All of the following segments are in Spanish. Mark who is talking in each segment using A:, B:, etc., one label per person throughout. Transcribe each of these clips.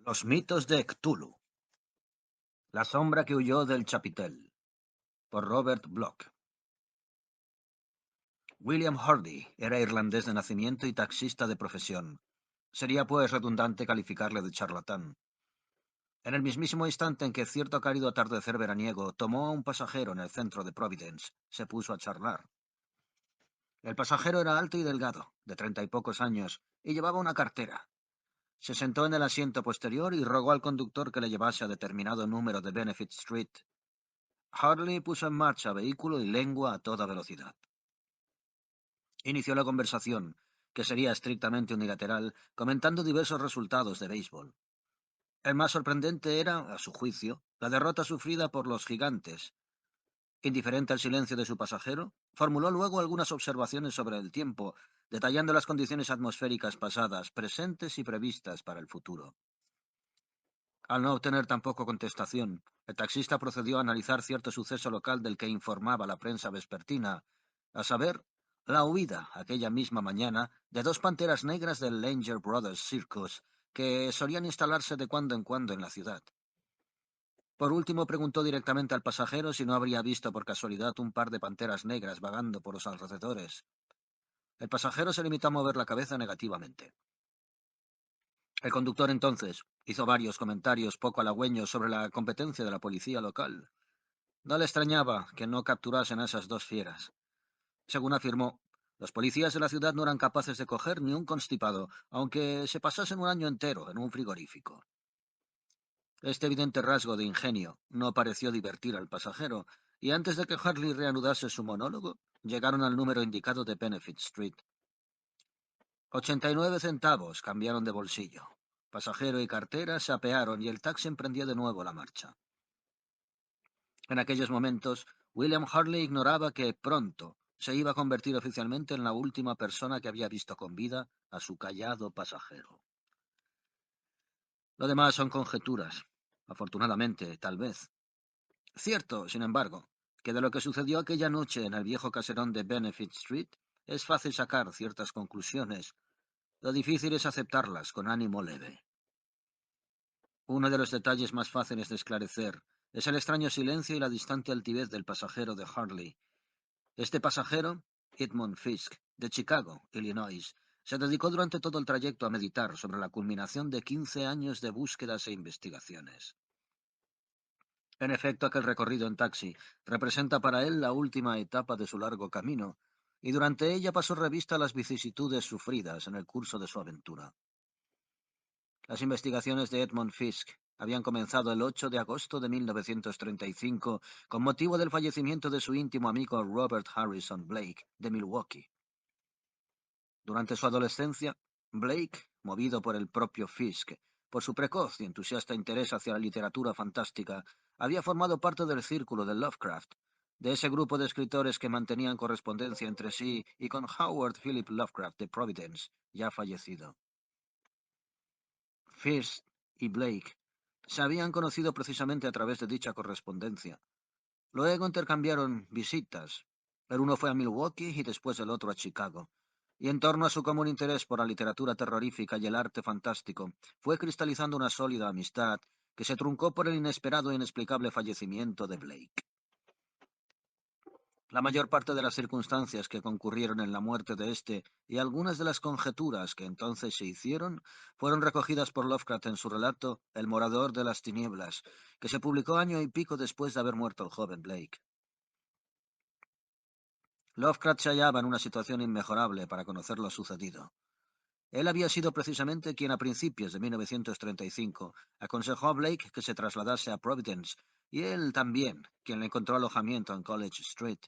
A: Los mitos de Cthulhu. La sombra que huyó del chapitel. Por Robert Bloch. William Hardy era irlandés de nacimiento y taxista de profesión. Sería pues redundante calificarle de charlatán. En el mismísimo instante en que cierto cálido atardecer veraniego tomó a un pasajero en el centro de Providence, se puso a charlar. El pasajero era alto y delgado, de 30 y pocos años, y llevaba una cartera. Se sentó en el asiento posterior y rogó al conductor que le llevase a determinado número de Benefit Street. Harley puso en marcha vehículo y lengua a toda velocidad. Inició la conversación, que sería estrictamente unilateral, comentando diversos resultados de béisbol. El más sorprendente era, a su juicio, la derrota sufrida por los Gigantes. Indiferente al silencio de su pasajero, formuló luego algunas observaciones sobre el tiempo, detallando las condiciones atmosféricas pasadas, presentes y previstas para el futuro. Al no obtener tampoco contestación, el taxista procedió a analizar cierto suceso local del que informaba la prensa vespertina, a saber, la huida, aquella misma mañana, de dos panteras negras del Langer Brothers Circus, que solían instalarse de cuando en cuando en la ciudad. Por último, preguntó directamente al pasajero si no habría visto por casualidad un par de panteras negras vagando por los alrededores. El pasajero se limitó a mover la cabeza negativamente. El conductor entonces hizo varios comentarios poco halagüeños sobre la competencia de la policía local. No le extrañaba que no capturasen a esas dos fieras. Según afirmó, los policías de la ciudad no eran capaces de coger ni un constipado, aunque se pasasen un año entero en un frigorífico. Este evidente rasgo de ingenio no pareció divertir al pasajero, y antes de que Harley reanudase su monólogo, llegaron al número indicado de Benefit Street. 89 centavos cambiaron de bolsillo. Pasajero y cartera se apearon y el taxi emprendió de nuevo la marcha. En aquellos momentos, William Harley ignoraba que pronto se iba a convertir oficialmente en la última persona que había visto con vida a su callado pasajero. Lo demás son conjeturas. Afortunadamente, tal vez. Cierto, sin embargo, que de lo que sucedió aquella noche en el viejo caserón de Benefit Street es fácil sacar ciertas conclusiones. Lo difícil es aceptarlas con ánimo leve. Uno de los detalles más fáciles de esclarecer es el extraño silencio y la distante altivez del pasajero de Harley. Este pasajero, Edmund Fisk, de Chicago, Illinois, se dedicó durante todo el trayecto a meditar sobre la culminación de 15 años de búsquedas e investigaciones. En efecto, aquel recorrido en taxi representa para él la última etapa de su largo camino, y durante ella pasó revista a las vicisitudes sufridas en el curso de su aventura. Las investigaciones de Edmund Fisk habían comenzado el 8 de agosto de 1935 con motivo del fallecimiento de su íntimo amigo Robert Harrison Blake, de Milwaukee. Durante su adolescencia, Blake, movido por el propio Fisk, por su precoz y entusiasta interés hacia la literatura fantástica, había formado parte del círculo de Lovecraft, de ese grupo de escritores que mantenían correspondencia entre sí y con Howard Philip Lovecraft de Providence, ya fallecido. Fisk y Blake se habían conocido precisamente a través de dicha correspondencia. Luego intercambiaron visitas. El uno fue a Milwaukee y después el otro a Chicago. Y en torno a su común interés por la literatura terrorífica y el arte fantástico, fue cristalizando una sólida amistad que se truncó por el inesperado e inexplicable fallecimiento de Blake. La mayor parte de las circunstancias que concurrieron en la muerte de este y algunas de las conjeturas que entonces se hicieron fueron recogidas por Lovecraft en su relato El morador de las tinieblas, que se publicó año y pico después de haber muerto el joven Blake. Lovecraft se hallaba en una situación inmejorable para conocer lo sucedido. Él había sido precisamente quien a principios de 1935 aconsejó a Blake que se trasladase a Providence, y él también quien le encontró alojamiento en College Street.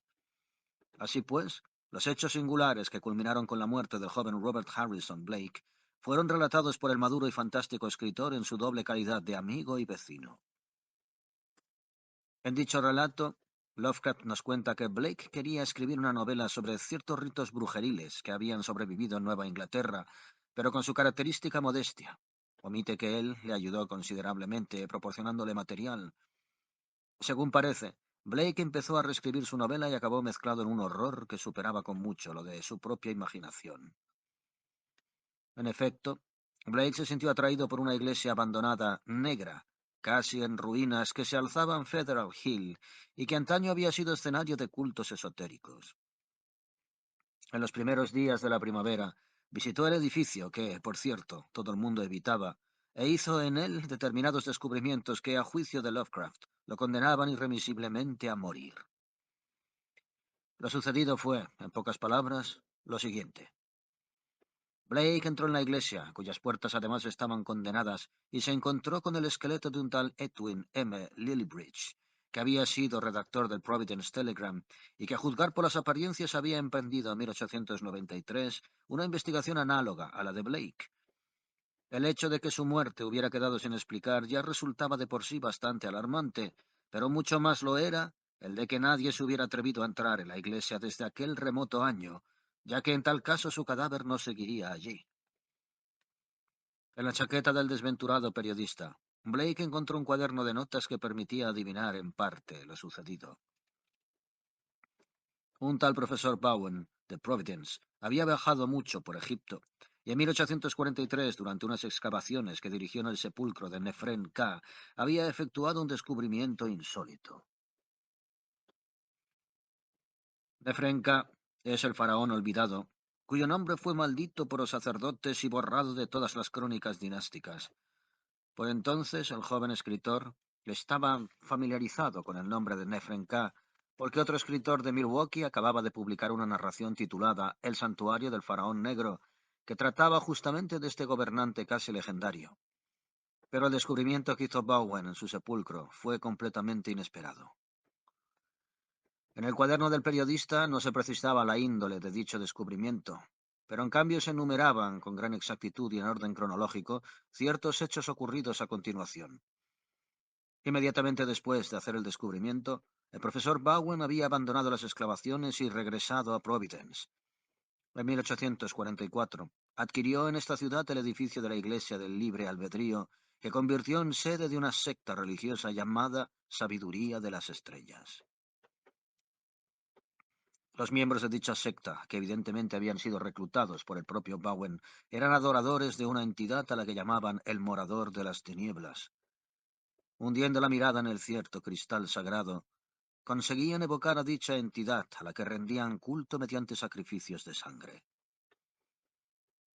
A: Así pues, los hechos singulares que culminaron con la muerte del joven Robert Harrison Blake fueron relatados por el maduro y fantástico escritor en su doble calidad de amigo y vecino. En dicho relato, Lovecraft nos cuenta que Blake quería escribir una novela sobre ciertos ritos brujeriles que habían sobrevivido en Nueva Inglaterra, pero con su característica modestia. Omite que él le ayudó considerablemente proporcionándole material. Según parece, Blake empezó a reescribir su novela y acabó mezclado en un horror que superaba con mucho lo de su propia imaginación. En efecto, Blake se sintió atraído por una iglesia abandonada, negra, casi en ruinas, que se alzaba en Federal Hill y que antaño había sido escenario de cultos esotéricos. En los primeros días de la primavera, visitó el edificio que, por cierto, todo el mundo evitaba, e hizo en él determinados descubrimientos que, a juicio de Lovecraft, lo condenaban irremisiblemente a morir. Lo sucedido fue, en pocas palabras, lo siguiente. Blake entró en la iglesia, cuyas puertas además estaban condenadas, y se encontró con el esqueleto de un tal Edwin M. Lillibridge, que había sido redactor del Providence Telegram y que, a juzgar por las apariencias, había emprendido en 1893 una investigación análoga a la de Blake. El hecho de que su muerte hubiera quedado sin explicar ya resultaba de por sí bastante alarmante, pero mucho más lo era el de que nadie se hubiera atrevido a entrar en la iglesia desde aquel remoto año, ya que en tal caso su cadáver no seguiría allí. En la chaqueta del desventurado periodista, Blake encontró un cuaderno de notas que permitía adivinar en parte lo sucedido. Un tal profesor Bowen, de Providence, había viajado mucho por Egipto, y en 1843, durante unas excavaciones que dirigió en el sepulcro de Nefren K, había efectuado un descubrimiento insólito. Nefren K es el faraón olvidado, cuyo nombre fue maldito por los sacerdotes y borrado de todas las crónicas dinásticas. Por entonces, el joven escritor estaba familiarizado con el nombre de Nefren K, porque otro escritor de Milwaukee acababa de publicar una narración titulada El santuario del faraón negro, que trataba justamente de este gobernante casi legendario. Pero el descubrimiento que hizo Bowen en su sepulcro fue completamente inesperado. En el cuaderno del periodista no se precisaba la índole de dicho descubrimiento, pero en cambio se enumeraban con gran exactitud y en orden cronológico ciertos hechos ocurridos a continuación. Inmediatamente después de hacer el descubrimiento, el profesor Bowen había abandonado las excavaciones y regresado a Providence. En 1844, adquirió en esta ciudad el edificio de la Iglesia del Libre Albedrío, que convirtió en sede de una secta religiosa llamada Sabiduría de las Estrellas. Los miembros de dicha secta, que evidentemente habían sido reclutados por el propio Bowen, eran adoradores de una entidad a la que llamaban el Morador de las Tinieblas. Hundiendo la mirada en el cierto cristal sagrado, conseguían evocar a dicha entidad a la que rendían culto mediante sacrificios de sangre.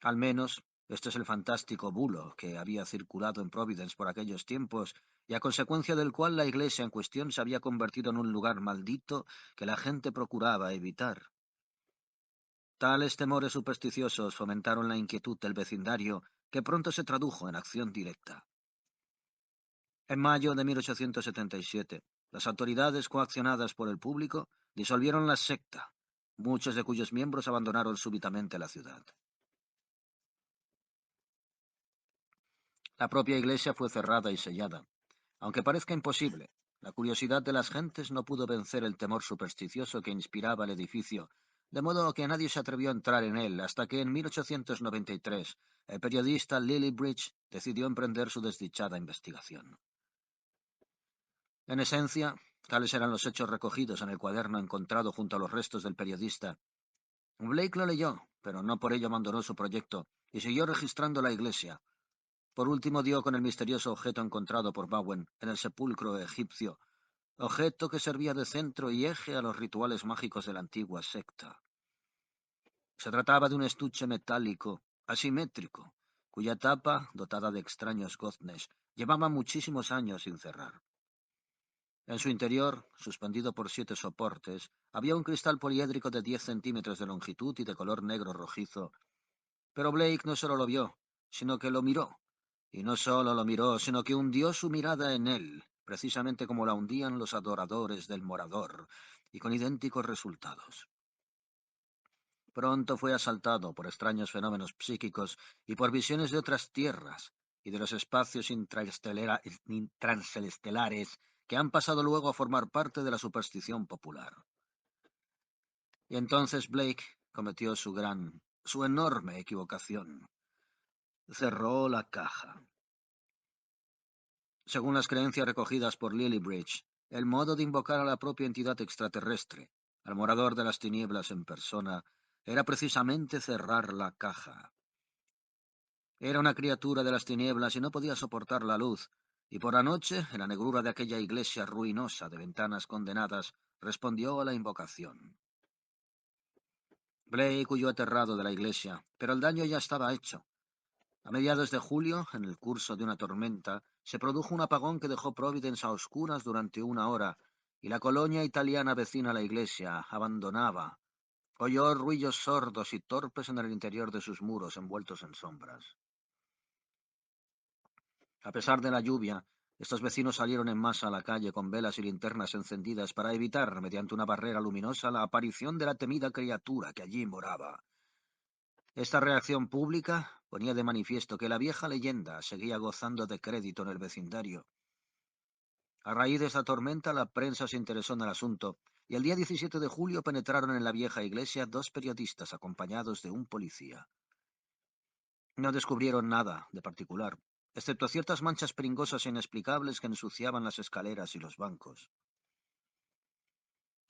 A: Al menos, este es el fantástico bulo que había circulado en Providence por aquellos tiempos y a consecuencia del cual la iglesia en cuestión se había convertido en un lugar maldito que la gente procuraba evitar. Tales temores supersticiosos fomentaron la inquietud del vecindario, que pronto se tradujo en acción directa. En mayo de 1877, las autoridades coaccionadas por el público disolvieron la secta, muchos de cuyos miembros abandonaron súbitamente la ciudad. La propia iglesia fue cerrada y sellada. Aunque parezca imposible, la curiosidad de las gentes no pudo vencer el temor supersticioso que inspiraba el edificio, de modo que nadie se atrevió a entrar en él hasta que en 1893 el periodista Lillibridge decidió emprender su desdichada investigación. En esencia, tales eran los hechos recogidos en el cuaderno encontrado junto a los restos del periodista. Blake lo leyó, pero no por ello abandonó su proyecto y siguió registrando la iglesia. Por último dio con el misterioso objeto encontrado por Bowen en el sepulcro egipcio, objeto que servía de centro y eje a los rituales mágicos de la antigua secta. Se trataba de un estuche metálico, asimétrico, cuya tapa, dotada de extraños goznes, llevaba muchísimos años sin cerrar. En su interior, suspendido por 7 soportes, había un cristal poliédrico de 10 centímetros de longitud y de color negro rojizo. Pero Blake no solo lo vio, sino que lo miró. Y no solo lo miró, sino que hundió su mirada en él, precisamente como la hundían los adoradores del Morador, y con idénticos resultados. Pronto fue asaltado por extraños fenómenos psíquicos y por visiones de otras tierras y de los espacios intranstelelares que han pasado luego a formar parte de la superstición popular. Y entonces Blake cometió su enorme equivocación. Cerró la caja. Según las creencias recogidas por Lillibridge, el modo de invocar a la propia entidad extraterrestre, al morador de las tinieblas en persona, era precisamente cerrar la caja. Era una criatura de las tinieblas y no podía soportar la luz, y por la noche, en la negrura de aquella iglesia ruinosa de ventanas condenadas, respondió a la invocación. Blake huyó aterrado de la iglesia, pero el daño ya estaba hecho. A mediados de julio, en el curso de una tormenta, se produjo un apagón que dejó Providence a oscuras durante una hora, y la colonia italiana vecina a la iglesia abandonaba. Oyó ruidos sordos y torpes en el interior de sus muros envueltos en sombras. A pesar de la lluvia, estos vecinos salieron en masa a la calle con velas y linternas encendidas para evitar, mediante una barrera luminosa, la aparición de la temida criatura que allí moraba. Esta reacción pública ponía de manifiesto que la vieja leyenda seguía gozando de crédito en el vecindario. A raíz de esta tormenta, la prensa se interesó en el asunto, y el día 17 de julio penetraron en la vieja iglesia dos periodistas acompañados de un policía. No descubrieron nada de particular, excepto ciertas manchas pringosas e inexplicables que ensuciaban las escaleras y los bancos.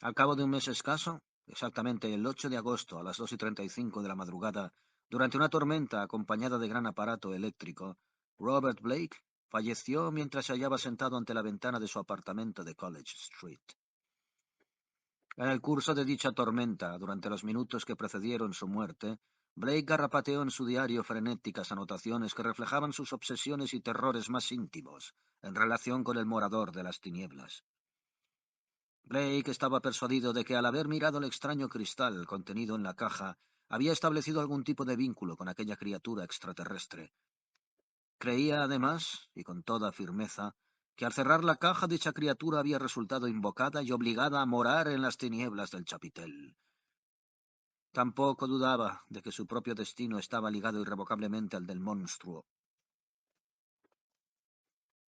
A: Al cabo de un mes escaso, exactamente el 8 de agosto a las 2:35 de la madrugada, durante una tormenta acompañada de gran aparato eléctrico, Robert Blake falleció mientras se hallaba sentado ante la ventana de su apartamento de College Street. En el curso de dicha tormenta, durante los minutos que precedieron su muerte, Blake garrapateó en su diario frenéticas anotaciones que reflejaban sus obsesiones y terrores más íntimos en relación con el morador de las tinieblas. Blake estaba persuadido de que al haber mirado el extraño cristal contenido en la caja, había establecido algún tipo de vínculo con aquella criatura extraterrestre. Creía, además, y con toda firmeza, que al cerrar la caja dicha criatura había resultado invocada y obligada a morar en las tinieblas del chapitel. Tampoco dudaba de que su propio destino estaba ligado irrevocablemente al del monstruo.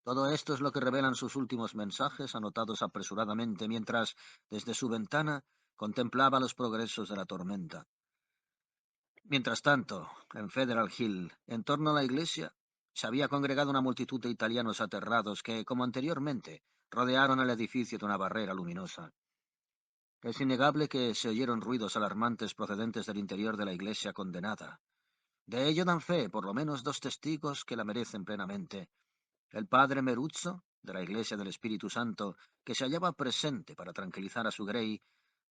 A: Todo esto es lo que revelan sus últimos mensajes, anotados apresuradamente mientras, desde su ventana, contemplaba los progresos de la tormenta. Mientras tanto, en Federal Hill, en torno a la iglesia, se había congregado una multitud de italianos aterrados que, como anteriormente, rodearon el edificio de una barrera luminosa. Es innegable que se oyeron ruidos alarmantes procedentes del interior de la iglesia condenada. De ello dan fe, por lo menos, dos testigos que la merecen plenamente. El padre Meruzzo, de la Iglesia del Espíritu Santo, que se hallaba presente para tranquilizar a su Grey,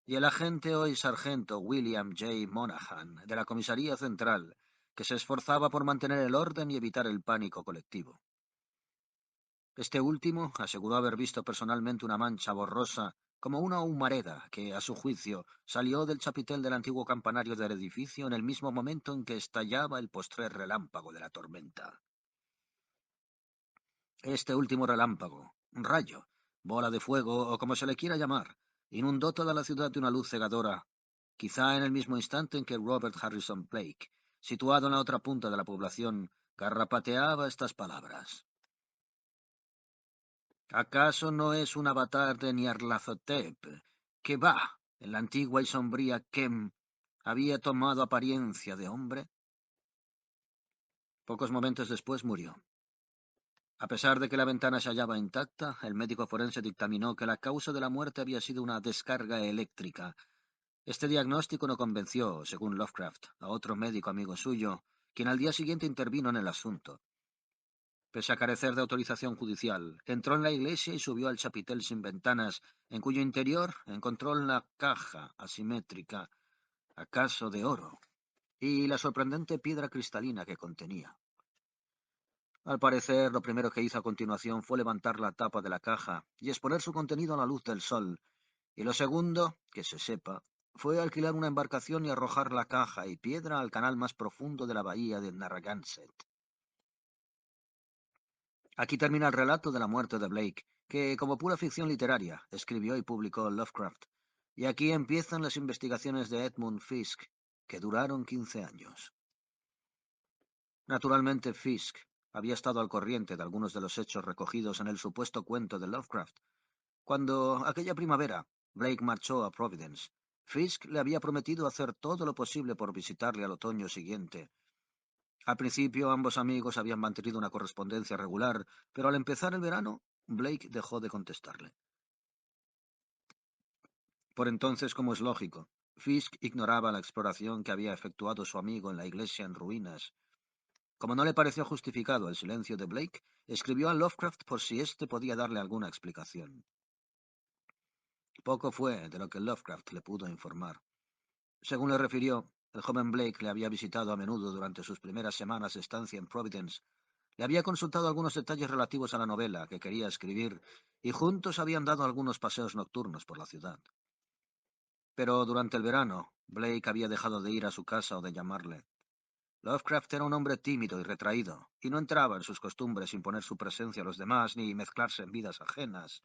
A: y el agente hoy sargento William J. Monaghan, de la Comisaría Central, que se esforzaba por mantener el orden y evitar el pánico colectivo. Este último aseguró haber visto personalmente una mancha borrosa, como una humareda, que, a su juicio, salió del chapitel del antiguo campanario del edificio en el mismo momento en que estallaba el postrer relámpago de la tormenta. Este último relámpago, rayo, bola de fuego o como se le quiera llamar, inundó toda la ciudad de una luz cegadora, quizá en el mismo instante en que Robert Harrison Blake, situado en la otra punta de la población, garrapateaba estas palabras. ¿Acaso no es un avatar de Nyarlathotep que va, en la antigua y sombría Kem, había tomado apariencia de hombre? Pocos momentos después murió. A pesar de que la ventana se hallaba intacta, el médico forense dictaminó que la causa de la muerte había sido una descarga eléctrica. Este diagnóstico no convenció, según Lovecraft, a otro médico amigo suyo, quien al día siguiente intervino en el asunto. Pese a carecer de autorización judicial, entró en la iglesia y subió al chapitel sin ventanas, en cuyo interior encontró la caja asimétrica, acaso de oro, y la sorprendente piedra cristalina que contenía. Al parecer, lo primero que hizo a continuación fue levantar la tapa de la caja y exponer su contenido a la luz del sol, y lo segundo, que se sepa, fue alquilar una embarcación y arrojar la caja y piedra al canal más profundo de la bahía de Narragansett. Aquí termina el relato de la muerte de Blake, que, como pura ficción literaria, escribió y publicó Lovecraft. Y aquí empiezan las investigaciones de Edmund Fisk, que duraron 15 años. Naturalmente, Fisk había estado al corriente de algunos de los hechos recogidos en el supuesto cuento de Lovecraft. Cuando, aquella primavera, Blake marchó a Providence, Fisk le había prometido hacer todo lo posible por visitarle al otoño siguiente. Al principio, ambos amigos habían mantenido una correspondencia regular, pero al empezar el verano, Blake dejó de contestarle. Por entonces, como es lógico, Fisk ignoraba la exploración que había efectuado su amigo en la iglesia en ruinas. Como no le pareció justificado el silencio de Blake, escribió a Lovecraft por si éste podía darle alguna explicación. Poco fue de lo que Lovecraft le pudo informar. Según le refirió, el joven Blake le había visitado a menudo durante sus primeras semanas de estancia en Providence. Le había consultado algunos detalles relativos a la novela que quería escribir y juntos habían dado algunos paseos nocturnos por la ciudad. Pero durante el verano, Blake había dejado de ir a su casa o de llamarle. Lovecraft era un hombre tímido y retraído, y no entraba en sus costumbres imponer su presencia a los demás ni mezclarse en vidas ajenas.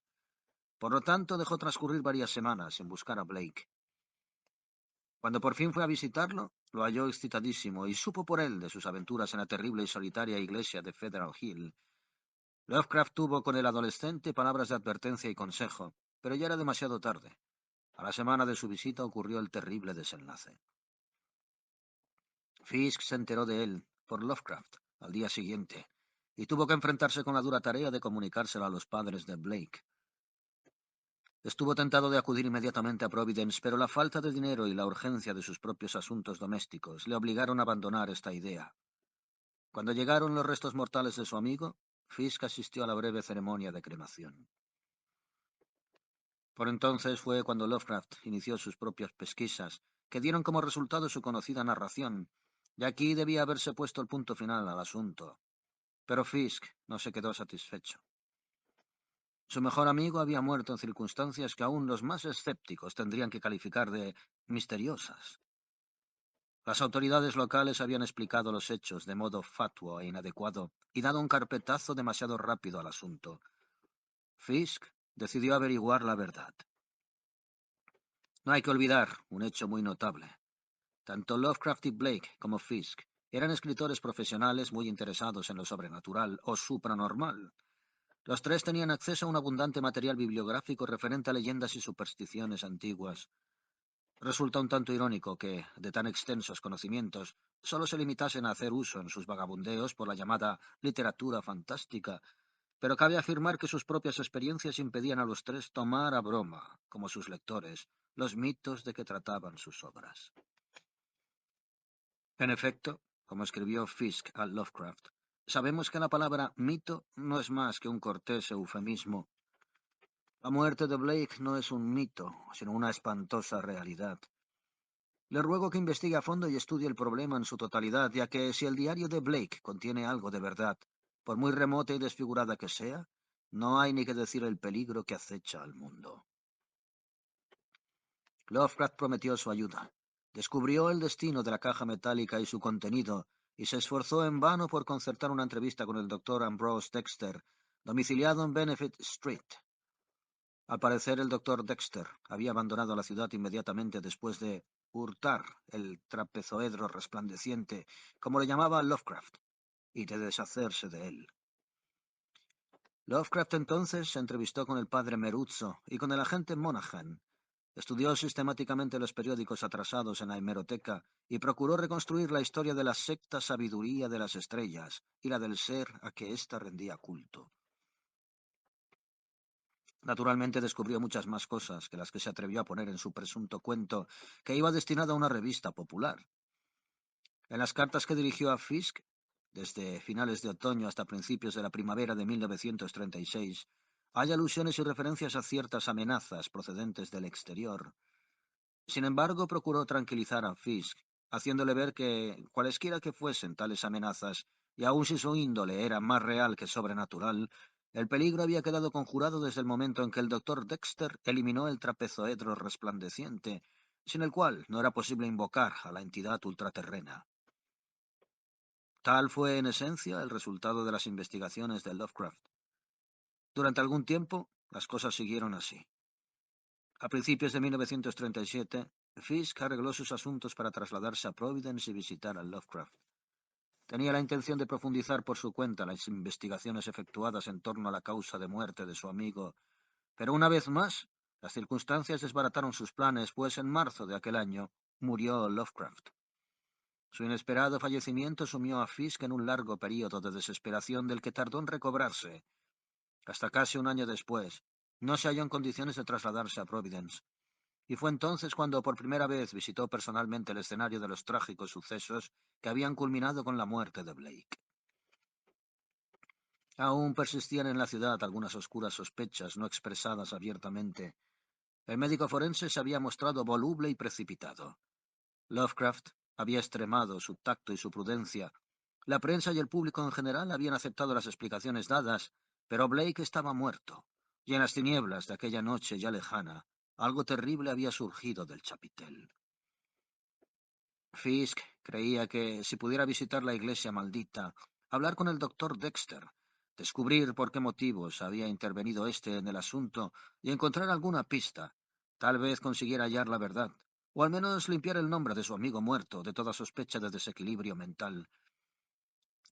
A: Por lo tanto, dejó transcurrir varias semanas sin buscar a Blake. Cuando por fin fue a visitarlo, lo halló excitadísimo y supo por él de sus aventuras en la terrible y solitaria iglesia de Federal Hill. Lovecraft tuvo con el adolescente palabras de advertencia y consejo, pero ya era demasiado tarde. A la semana de su visita ocurrió el terrible desenlace. Fisk se enteró de él, por Lovecraft, al día siguiente, y tuvo que enfrentarse con la dura tarea de comunicárselo a los padres de Blake. Estuvo tentado de acudir inmediatamente a Providence, pero la falta de dinero y la urgencia de sus propios asuntos domésticos le obligaron a abandonar esta idea. Cuando llegaron los restos mortales de su amigo, Fisk asistió a la breve ceremonia de cremación. Por entonces fue cuando Lovecraft inició sus propias pesquisas, que dieron como resultado su conocida narración, y aquí debía haberse puesto el punto final al asunto. Pero Fisk no se quedó satisfecho. Su mejor amigo había muerto en circunstancias que aún los más escépticos tendrían que calificar de misteriosas. Las autoridades locales habían explicado los hechos de modo fatuo e inadecuado y dado un carpetazo demasiado rápido al asunto. Fisk decidió averiguar la verdad. No hay que olvidar un hecho muy notable. Tanto Lovecraft y Blake como Fisk eran escritores profesionales muy interesados en lo sobrenatural o supranormal. Los tres tenían acceso a un abundante material bibliográfico referente a leyendas y supersticiones antiguas. Resulta un tanto irónico que, de tan extensos conocimientos, solo se limitasen a hacer uso en sus vagabundeos por la llamada literatura fantástica, pero cabe afirmar que sus propias experiencias impedían a los tres tomar a broma, como sus lectores, los mitos de que trataban sus obras. En efecto, como escribió Fisk a Lovecraft, sabemos que la palabra mito no es más que un cortés eufemismo. La muerte de Blake no es un mito, sino una espantosa realidad. Le ruego que investigue a fondo y estudie el problema en su totalidad, ya que si el diario de Blake contiene algo de verdad, por muy remota y desfigurada que sea, no hay ni que decir el peligro que acecha al mundo. Lovecraft prometió su ayuda. Descubrió el destino de la caja metálica y su contenido, y se esforzó en vano por concertar una entrevista con el doctor Ambrose Dexter, domiciliado en Benefit Street. Al parecer, el doctor Dexter había abandonado la ciudad inmediatamente después de hurtar el trapezoedro resplandeciente, como le llamaba Lovecraft, y de deshacerse de él. Lovecraft entonces se entrevistó con el padre Meruzzo y con el agente Monaghan. Estudió sistemáticamente los periódicos atrasados en la hemeroteca y procuró reconstruir la historia de la secta sabiduría de las estrellas y la del ser a que ésta rendía culto. Naturalmente descubrió muchas más cosas que las que se atrevió a poner en su presunto cuento, que iba destinado a una revista popular. En las cartas que dirigió a Fisk, desde finales de otoño hasta principios de la primavera de 1936, hay alusiones y referencias a ciertas amenazas procedentes del exterior. Sin embargo, procuró tranquilizar a Fisk, haciéndole ver que, cualesquiera que fuesen tales amenazas, y aun si su índole era más real que sobrenatural, el peligro había quedado conjurado desde el momento en que el doctor Dexter eliminó el trapezoedro resplandeciente, sin el cual no era posible invocar a la entidad ultraterrena. Tal fue, en esencia, el resultado de las investigaciones de Lovecraft. Durante algún tiempo, las cosas siguieron así. A principios de 1937, Fisk arregló sus asuntos para trasladarse a Providence y visitar a Lovecraft. Tenía la intención de profundizar por su cuenta las investigaciones efectuadas en torno a la causa de muerte de su amigo, pero una vez más, las circunstancias desbarataron sus planes, pues en marzo de aquel año murió Lovecraft. Su inesperado fallecimiento sumió a Fisk en un largo período de desesperación del que tardó en recobrarse. Hasta casi un año después, no se halló en condiciones de trasladarse a Providence, y fue entonces cuando por primera vez visitó personalmente el escenario de los trágicos sucesos que habían culminado con la muerte de Blake. Aún persistían en la ciudad algunas oscuras sospechas no expresadas abiertamente. El médico forense se había mostrado voluble y precipitado. Lovecraft había extremado su tacto y su prudencia. La prensa y el público en general habían aceptado las explicaciones dadas, pero Blake estaba muerto, y en las tinieblas de aquella noche ya lejana, algo terrible había surgido del chapitel. Fisk creía que si pudiera visitar la iglesia maldita, hablar con el doctor Dexter, descubrir por qué motivos había intervenido éste en el asunto y encontrar alguna pista, tal vez consiguiera hallar la verdad, o al menos limpiar el nombre de su amigo muerto de toda sospecha de desequilibrio mental.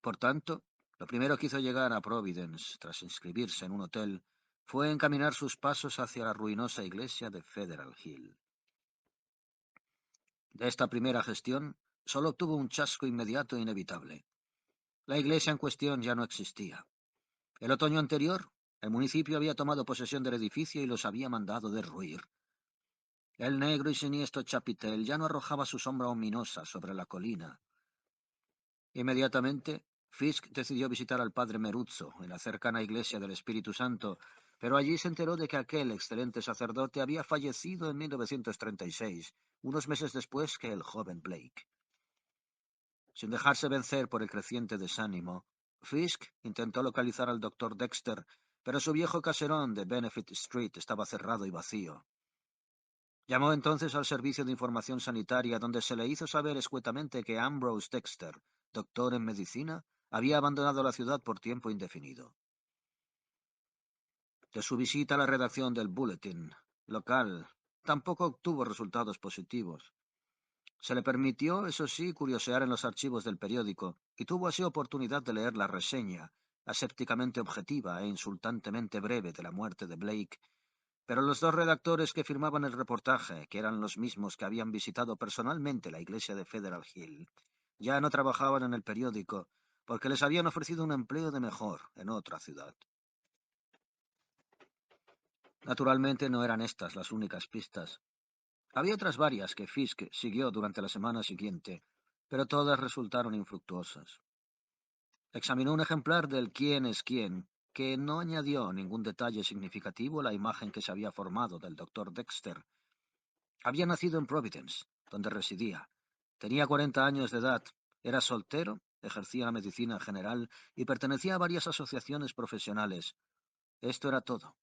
A: Por tanto, lo primero que hizo llegar a Providence, tras inscribirse en un hotel, fue encaminar sus pasos hacia la ruinosa iglesia de Federal Hill. De esta primera gestión, solo obtuvo un chasco inmediato e inevitable. La iglesia en cuestión ya no existía. El otoño anterior, el municipio había tomado posesión del edificio y los había mandado derruir. El negro y siniestro chapitel ya no arrojaba su sombra ominosa sobre la colina. Inmediatamente, Fisk decidió visitar al padre Meruzzo en la cercana iglesia del Espíritu Santo, pero allí se enteró de que aquel excelente sacerdote había fallecido en 1936, unos meses después que el joven Blake. Sin dejarse vencer por el creciente desánimo, Fisk intentó localizar al doctor Dexter, pero su viejo caserón de Benefit Street estaba cerrado y vacío. Llamó entonces al Servicio de Información Sanitaria, donde se le hizo saber escuetamente que Ambrose Dexter, doctor en medicina, había abandonado la ciudad por tiempo indefinido. De su visita a la redacción del Bulletin local, tampoco obtuvo resultados positivos. Se le permitió, eso sí, curiosear en los archivos del periódico, y tuvo así oportunidad de leer la reseña, asépticamente objetiva e insultantemente breve de la muerte de Blake. Pero los dos redactores que firmaban el reportaje, que eran los mismos que habían visitado personalmente la iglesia de Federal Hill, ya no trabajaban en el periódico, porque les habían ofrecido un empleo de mejor en otra ciudad. Naturalmente no eran estas las únicas pistas. Había otras varias que Fisk siguió durante la semana siguiente, pero todas resultaron infructuosas. Examinó un ejemplar del quién es quién, que no añadió ningún detalle significativo a la imagen que se había formado del doctor Dexter. Había nacido en Providence, donde residía. Tenía 40 años de edad, era soltero, ejercía la medicina general y pertenecía a varias asociaciones profesionales. Esto era todo.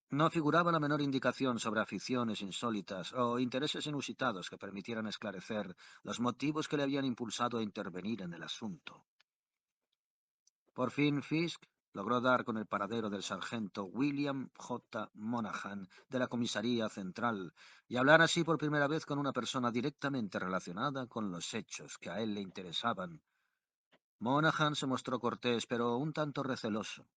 A: No figuraba la menor indicación sobre aficiones insólitas o intereses inusitados que permitieran esclarecer los motivos que le habían impulsado a intervenir en el asunto. Por fin Fisk logró dar con el paradero del sargento William J. Monaghan de la comisaría central y hablar así por primera vez con una persona directamente relacionada con los hechos que a él le interesaban. Monaghan se mostró cortés, pero un tanto receloso.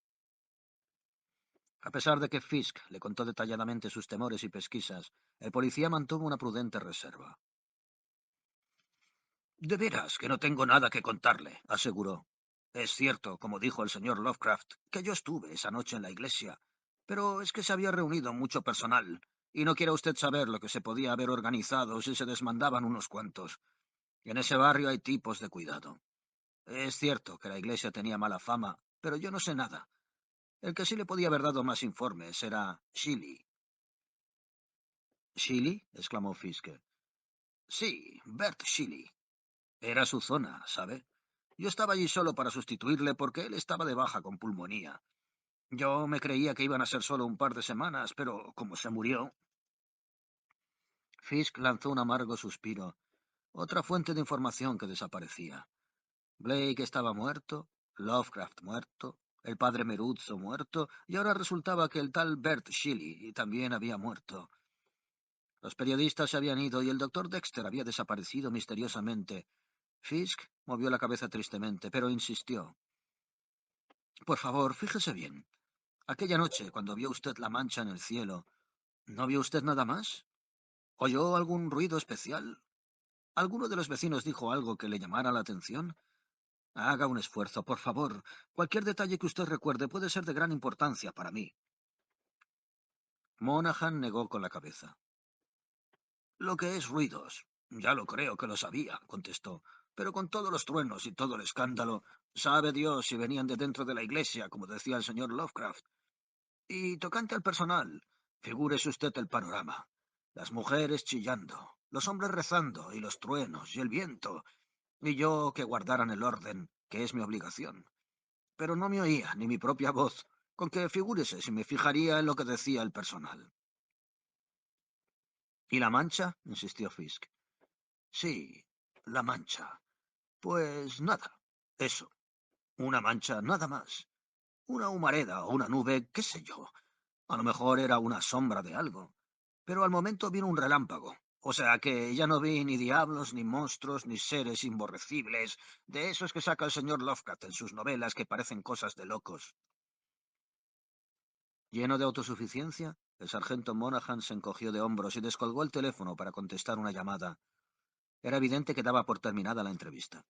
A: A pesar de que Fisk le contó detalladamente sus temores y pesquisas, el policía mantuvo una prudente reserva. De veras que no tengo nada que contarle, aseguró. Es cierto, como dijo el señor Lovecraft, que yo estuve esa noche en la iglesia, pero es que se había reunido mucho personal, y no quiera usted saber lo que se podía haber organizado si se desmandaban unos cuantos. En ese barrio hay tipos de cuidado. Es cierto que la iglesia tenía mala fama, pero yo no sé nada. El que sí le podía haber dado más informes era Shilly. ¿Shilly? Exclamó Fiske. Sí, Bert Shilly. Era su zona, ¿sabe? Yo estaba allí solo para sustituirle porque él estaba de baja con pulmonía. Yo me creía que iban a ser solo un par de semanas, pero como se murió... Fisk lanzó un amargo suspiro. Otra fuente de información que desaparecía. Blake estaba muerto, Lovecraft muerto, el padre Meruzzo muerto, y ahora resultaba que el tal Bert Shelley también había muerto. Los periodistas se habían ido y el doctor Dexter había desaparecido misteriosamente. Fisk movió la cabeza tristemente, pero insistió. Por favor, fíjese bien. Aquella noche, cuando vio usted la mancha en el cielo, ¿no vio usted nada más? ¿Oyó algún ruido especial? ¿Alguno de los vecinos dijo algo que le llamara la atención? Haga un esfuerzo, por favor. Cualquier detalle que usted recuerde puede ser de gran importancia para mí. Monaghan negó con la cabeza. Lo que es ruidos. Ya lo creo que lo sabía, contestó. pero con todos los truenos y todo el escándalo, sabe Dios si venían de dentro de la iglesia, como decía el señor Lovecraft. Y tocante al personal, figúrese usted el panorama. Las mujeres chillando, los hombres rezando, y los truenos, y el viento, y yo que guardaran el orden, que es mi obligación. Pero no me oía ni mi propia voz, con que figúrese si me fijaría en lo que decía el personal. ¿Y la mancha? Insistió Fisk. Sí, la mancha. Pues nada, eso, una mancha nada más. Una humareda o una nube, qué sé yo. A lo mejor era una sombra de algo. Pero al momento vino un relámpago. O sea que ya no vi ni diablos, ni monstruos, ni seres imborrecibles, de esos que saca el señor Lovecraft en sus novelas que parecen cosas de locos. Lleno de autosuficiencia, el sargento Monaghan se encogió de hombros y descolgó el teléfono para contestar una llamada. Era evidente que daba por terminada la entrevista.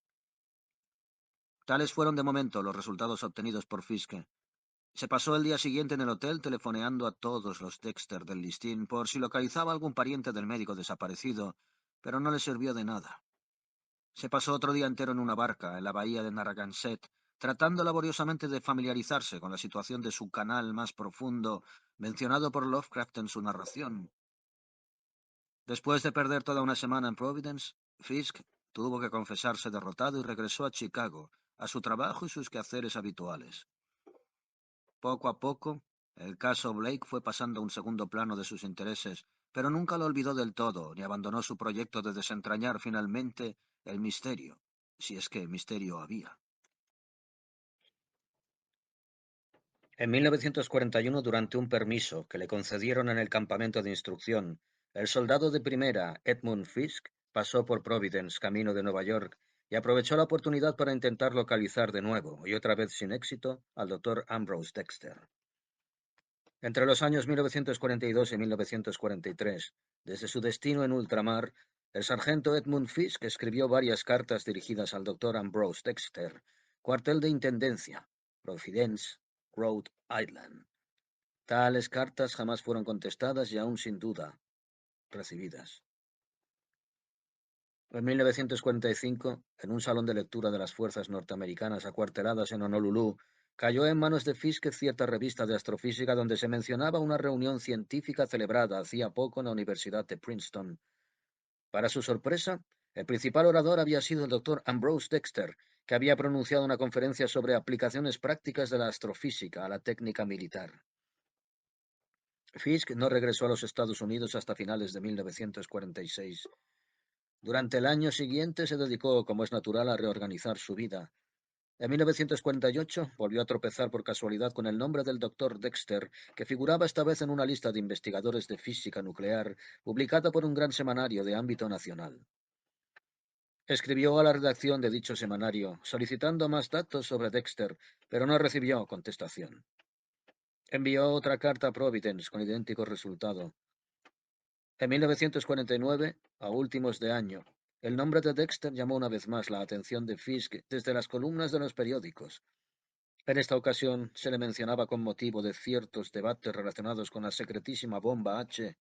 A: Tales fueron de momento los resultados obtenidos por Fiske. Se pasó el día siguiente en el hotel telefoneando a todos los Dexter del listín por si localizaba algún pariente del médico desaparecido, pero no le sirvió de nada. Se pasó otro día entero en una barca en la bahía de Narragansett, tratando laboriosamente de familiarizarse con la situación de su canal más profundo, mencionado por Lovecraft en su narración. Después de perder toda una semana en Providence, Fisk tuvo que confesarse derrotado y regresó a Chicago, a su trabajo y sus quehaceres habituales. Poco a poco, el caso Blake fue pasando a un segundo plano de sus intereses, pero nunca lo olvidó del todo, ni abandonó su proyecto de desentrañar finalmente el misterio, si es que misterio había. En 1941, durante un permiso que le concedieron en el campamento de instrucción, el soldado de primera Edmund Fisk pasó por Providence, camino de Nueva York, y aprovechó la oportunidad para intentar localizar de nuevo, y otra vez sin éxito, al doctor Ambrose Dexter. Entre los años 1942 y 1943, desde su destino en ultramar, el sargento Edmund Fisk escribió varias cartas dirigidas al doctor Ambrose Dexter, cuartel de intendencia, Providence, Rhode Island. Tales cartas jamás fueron contestadas y aún sin duda recibidas. En 1945, en un salón de lectura de las fuerzas norteamericanas acuarteladas en Honolulu, cayó en manos de Fiske cierta revista de astrofísica donde se mencionaba una reunión científica celebrada hacía poco en la Universidad de Princeton. Para su sorpresa, el principal orador había sido el doctor Ambrose Dexter, que había pronunciado una conferencia sobre aplicaciones prácticas de la astrofísica a la técnica militar. Fisk no regresó a los Estados Unidos hasta finales de 1946. Durante el año siguiente se dedicó, como es natural, a reorganizar su vida. En 1948 volvió a tropezar por casualidad con el nombre del doctor Dexter, que figuraba esta vez en una lista de investigadores de física nuclear, publicada por un gran semanario de ámbito nacional. Escribió a la redacción de dicho semanario, solicitando más datos sobre Dexter, pero no recibió contestación. Envió otra carta a Providence con idéntico resultado. En 1949, a últimos de año, el nombre de Dexter llamó una vez más la atención de Fisk desde las columnas de los periódicos. En esta ocasión se le mencionaba con motivo de ciertos debates relacionados con la secretísima bomba H.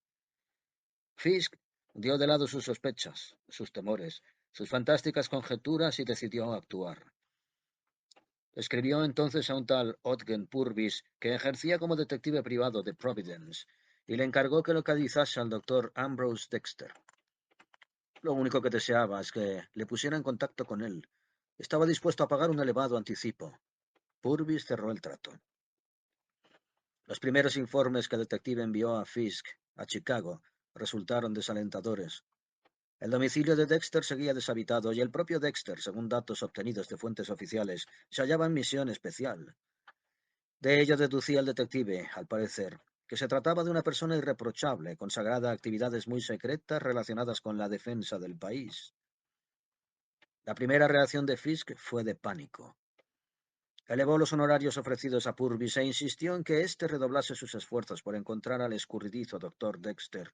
A: Fisk dio de lado sus sospechas, sus temores, sus fantásticas conjeturas y decidió actuar. Escribió entonces a un tal Ogden Purvis, que ejercía como detective privado de Providence, y le encargó que localizase al doctor Ambrose Dexter. Lo único que deseaba es que le pusiera en contacto con él. Estaba dispuesto a pagar un elevado anticipo. Purvis cerró el trato. Los primeros informes que el detective envió a Fisk, a Chicago, resultaron desalentadores. El domicilio de Dexter seguía deshabitado y el propio Dexter, según datos obtenidos de fuentes oficiales, se hallaba en misión especial. De ello deducía el detective, al parecer, que se trataba de una persona irreprochable, consagrada a actividades muy secretas relacionadas con la defensa del país. La primera reacción de Fisk fue de pánico. Elevó los honorarios ofrecidos a Purvis e insistió en que éste redoblase sus esfuerzos por encontrar al escurridizo doctor Dexter.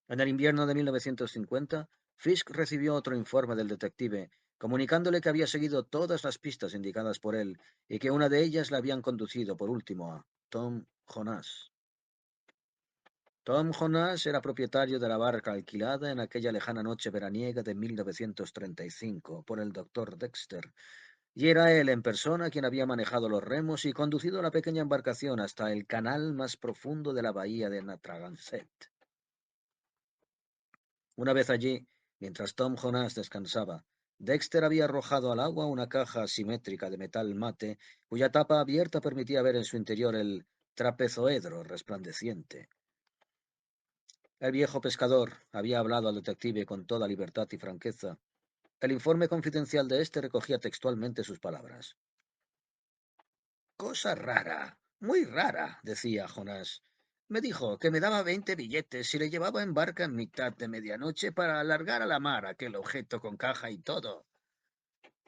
A: En el invierno de 1950, Fisk recibió otro informe del detective, comunicándole que había seguido todas las pistas indicadas por él y que una de ellas le habían conducido por último a Tom Jonas. Tom Jonas era propietario de la barca alquilada en aquella lejana noche veraniega de 1935 por el doctor Dexter, y era él en persona quien había manejado los remos y conducido la pequeña embarcación hasta el canal más profundo de la bahía de Narragansett. Una vez allí, mientras Tom Jonas descansaba, Dexter había arrojado al agua una caja asimétrica de metal mate, cuya tapa abierta permitía ver en su interior el trapezoedro resplandeciente. El viejo pescador había hablado al detective con toda libertad y franqueza. El informe confidencial de este recogía textualmente sus palabras. Cosa rara, muy rara, decía Jonás. Me dijo que me daba 20 billetes si le llevaba en barca en mitad de medianoche para alargar a la mar aquel objeto con caja y todo.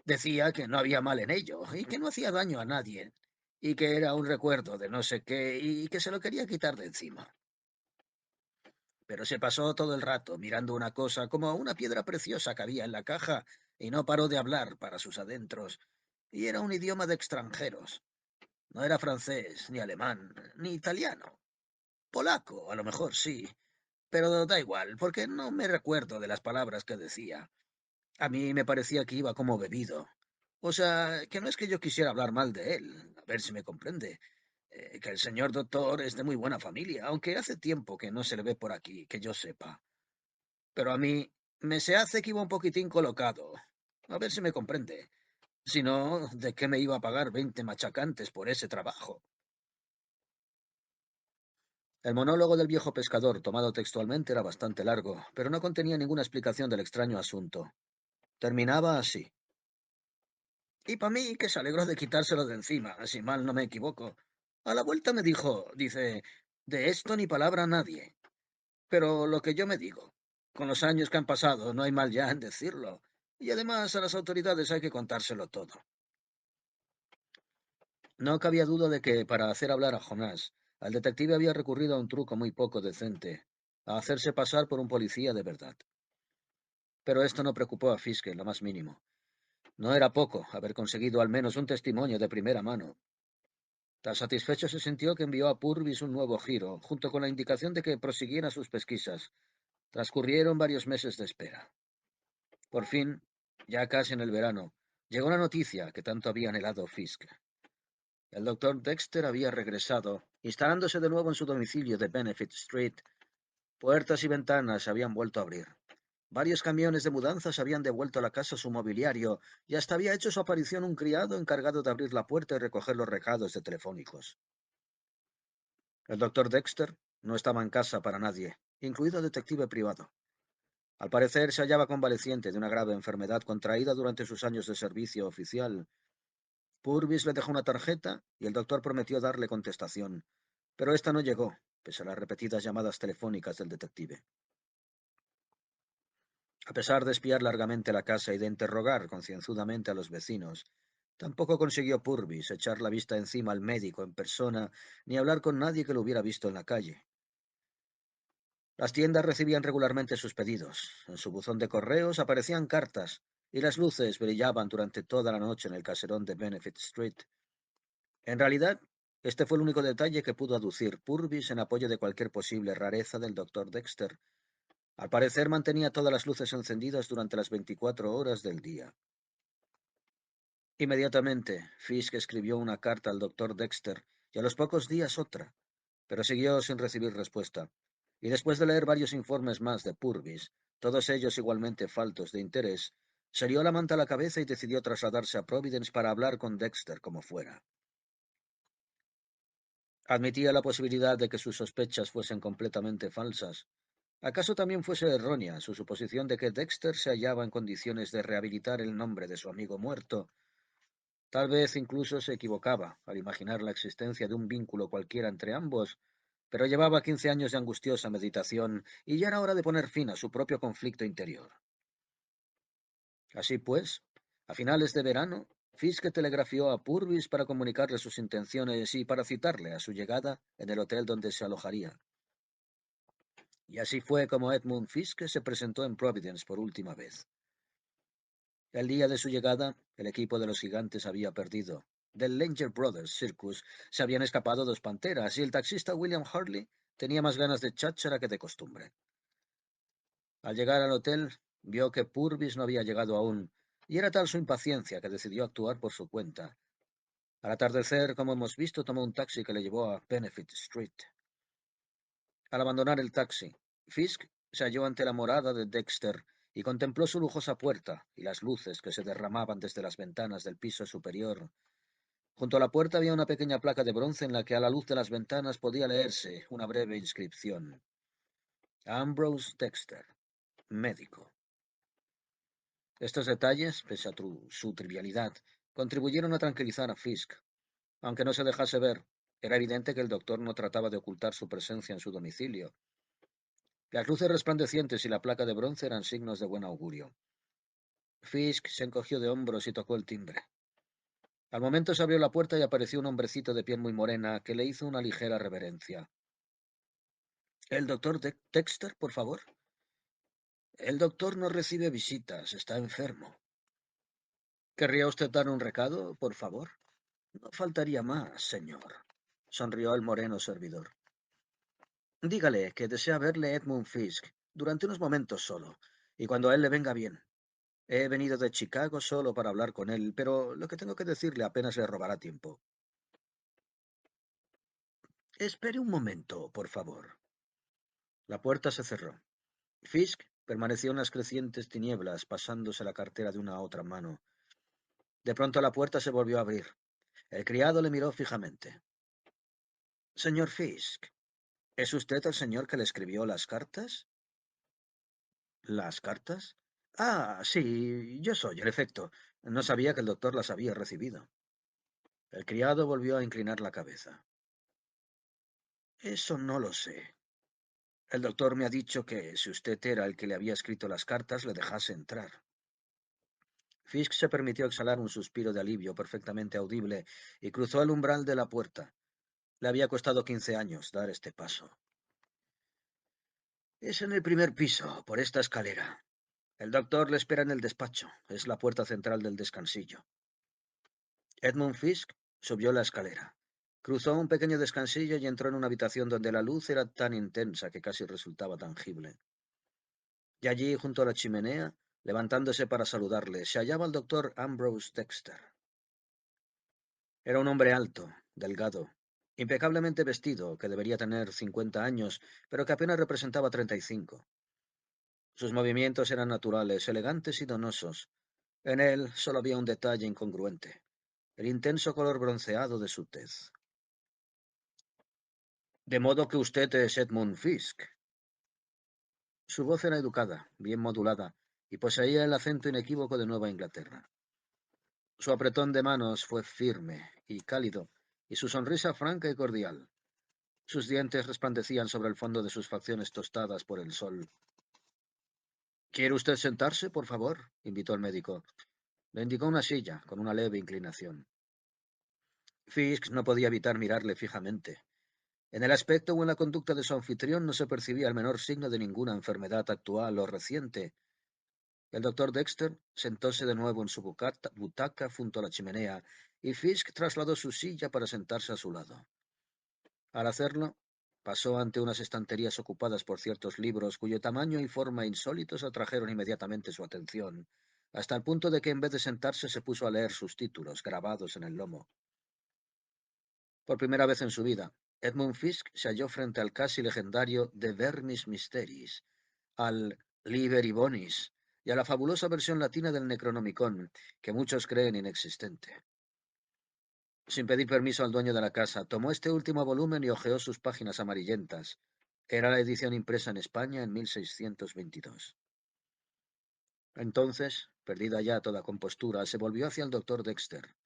A: Decía que no había mal en ello y que no hacía daño a nadie y que era un recuerdo de no sé qué y que se lo quería quitar de encima. Pero se pasó todo el rato mirando una cosa como una piedra preciosa que había en la caja y no paró de hablar para sus adentros. Y era un idioma de extranjeros. No era francés, ni alemán, ni italiano. Polaco, a lo mejor sí, pero da igual, porque no me recuerdo de las palabras que decía. A mí me parecía que iba como bebido. O sea, que no es que yo quisiera hablar mal de él, a ver si me comprende. Que el señor doctor es de muy buena familia, aunque hace tiempo que no se le ve por aquí, que yo sepa. Pero a mí me se hace que iba un poquitín colocado. A ver si me comprende. Si no, ¿de qué me iba a pagar 20 machacantes por ese trabajo? El monólogo del viejo pescador, tomado textualmente, era bastante largo, pero no contenía ninguna explicación del extraño asunto. Terminaba así. Y para mí, que se alegró de quitárselo de encima, si mal no me equivoco. A la vuelta me dijo, dice, de esto ni palabra a nadie. Pero lo que yo me digo, con los años que han pasado, no hay mal ya en decirlo. Y además a las autoridades hay que contárselo todo. No cabía duda de que, para hacer hablar a Jonás, el detective había recurrido a un truco muy poco decente, a hacerse pasar por un policía de verdad. Pero esto no preocupó a Fiske en lo más mínimo. No era poco haber conseguido al menos un testimonio de primera mano. Tan satisfecho se sintió que envió a Purvis un nuevo giro, junto con la indicación de que prosiguiera sus pesquisas. Transcurrieron varios meses de espera. Por fin, ya casi en el verano, llegó la noticia que tanto había anhelado Fisk. El doctor Dexter había regresado, instalándose de nuevo en su domicilio de Benefit Street. Puertas y ventanas se habían vuelto a abrir. Varios camiones de mudanzas habían devuelto a la casa su mobiliario y hasta había hecho su aparición un criado encargado de abrir la puerta y recoger los recados de telefónicos. El doctor Dexter no estaba en casa para nadie, incluido el detective privado. Al parecer se hallaba convaleciente de una grave enfermedad contraída durante sus años de servicio oficial. Purvis le dejó una tarjeta y el doctor prometió darle contestación, pero esta no llegó, pese a las repetidas llamadas telefónicas del detective. A pesar de espiar largamente la casa y de interrogar concienzudamente a los vecinos, tampoco consiguió Purvis echar la vista encima al médico en persona ni hablar con nadie que lo hubiera visto en la calle. Las tiendas recibían regularmente sus pedidos. En su buzón de correos aparecían cartas y las luces brillaban durante toda la noche en el caserón de Benefit Street. En realidad, este fue el único detalle que pudo aducir Purvis en apoyo de cualquier posible rareza del doctor Dexter. Al parecer mantenía todas las luces encendidas durante las 24 horas del día. Inmediatamente, Fisk escribió una carta al doctor Dexter y a los pocos días otra, pero siguió sin recibir respuesta. Y después de leer varios informes más de Purvis, todos ellos igualmente faltos de interés, se lió la manta a la cabeza y decidió trasladarse a Providence para hablar con Dexter como fuera. Admitía la posibilidad de que sus sospechas fuesen completamente falsas. ¿Acaso también fuese errónea su suposición de que Dexter se hallaba en condiciones de rehabilitar el nombre de su amigo muerto? Tal vez incluso se equivocaba al imaginar la existencia de un vínculo cualquiera entre ambos, pero llevaba 15 años de angustiosa meditación y ya era hora de poner fin a su propio conflicto interior. Así pues, a finales de verano, Fiske telegrafió a Purvis para comunicarle sus intenciones y para citarle a su llegada en el hotel donde se alojaría. Y así fue como Edmund Fiske se presentó en Providence por última vez. El día de su llegada, el equipo de los gigantes había perdido. Del Langer Brothers Circus se habían escapado dos panteras y el taxista William Hartley Tenía más ganas de cháchara que de costumbre. Al llegar al hotel, vio que Purvis no había llegado aún, y era tal su impaciencia que decidió actuar por su cuenta. Al atardecer, como hemos visto, tomó un taxi que le llevó a Benefit Street. Al abandonar el taxi, Fisk se halló ante la morada de Dexter y contempló su lujosa puerta y las luces que se derramaban desde las ventanas del piso superior. Junto a la puerta había una pequeña placa de bronce en la que a la luz de las ventanas podía leerse una breve inscripción. Ambrose Dexter, médico. Estos detalles, pese a su trivialidad, contribuyeron a tranquilizar a Fisk. Aunque no se dejase ver, era evidente que el doctor no trataba de ocultar su presencia en su domicilio. Las luces resplandecientes y la placa de bronce eran signos de buen augurio. Fisk se encogió de hombros y tocó el timbre. Al momento se abrió la puerta y apareció un hombrecito de piel muy morena que le hizo una ligera reverencia. ¿El doctor Dexter, por favor? El doctor no recibe visitas, está enfermo. ¿Querría usted dar un recado, por favor? No faltaría más, señor, sonrió el moreno servidor. Dígale que desea verle Edmund Fisk, durante unos momentos solo, y cuando a él le venga bien. He venido de Chicago solo para hablar con él, pero lo que tengo que decirle apenas le robará tiempo. Espere un momento, por favor. La puerta se cerró. Fisk permaneció en las crecientes tinieblas, pasándose la cartera de una a otra mano. De pronto la puerta se volvió a abrir. El criado le miró fijamente. Señor Fisk, ¿es usted el señor que le escribió las cartas? ¿Las cartas? Ah, sí, yo soy, en efecto. No sabía que el doctor las había recibido. El criado volvió a inclinar la cabeza. Eso no lo sé. El doctor me ha dicho que si usted era el que le había escrito las cartas, le dejase entrar. Fisk se permitió exhalar un suspiro de alivio perfectamente audible y cruzó el umbral de la puerta. Le había costado 15 años dar este paso. Es en el primer piso, por esta escalera. El doctor le espera en el despacho. Es la puerta central del descansillo. Edmund Fisk subió la escalera. Cruzó un pequeño descansillo y entró en una habitación donde la luz era tan intensa que casi resultaba tangible. Y allí, junto a la chimenea, levantándose para saludarle, se hallaba el doctor Ambrose Dexter. Era un hombre alto, delgado, impecablemente vestido, que debería tener 50 años, pero que apenas representaba 35. Sus movimientos eran naturales, elegantes y donosos. En él solo había un detalle incongruente, el intenso color bronceado de su tez. De modo que usted es Edmund Fisk. Su voz era educada, bien modulada, y poseía el acento inequívoco de Nueva Inglaterra. Su apretón de manos fue firme y cálido, y su sonrisa franca y cordial. Sus dientes resplandecían sobre el fondo de sus facciones tostadas por el sol. ¿Quiere usted sentarse, por favor?, invitó el médico. Le indicó una silla, con una leve inclinación. Fisk no podía evitar mirarle fijamente. En el aspecto o en la conducta de su anfitrión no se percibía el menor signo de ninguna enfermedad actual o reciente. El doctor Dexter sentóse de nuevo en su butaca junto a la chimenea, y Fisk trasladó su silla para sentarse a su lado. Al hacerlo, pasó ante unas estanterías ocupadas por ciertos libros cuyo tamaño y forma insólitos atrajeron inmediatamente su atención, hasta el punto de que en vez de sentarse se puso a leer sus títulos, grabados en el lomo. Por primera vez en su vida, Edmund Fisk se halló frente al casi legendario De Vermis Mysteris, al Liber Bonis y a la fabulosa versión latina del Necronomicon, que muchos creen inexistente. Sin pedir permiso al dueño de la casa, tomó este último volumen y hojeó sus páginas amarillentas. Era la edición impresa en España en 1622. Entonces, perdida ya toda compostura, se volvió hacia el doctor Dexter.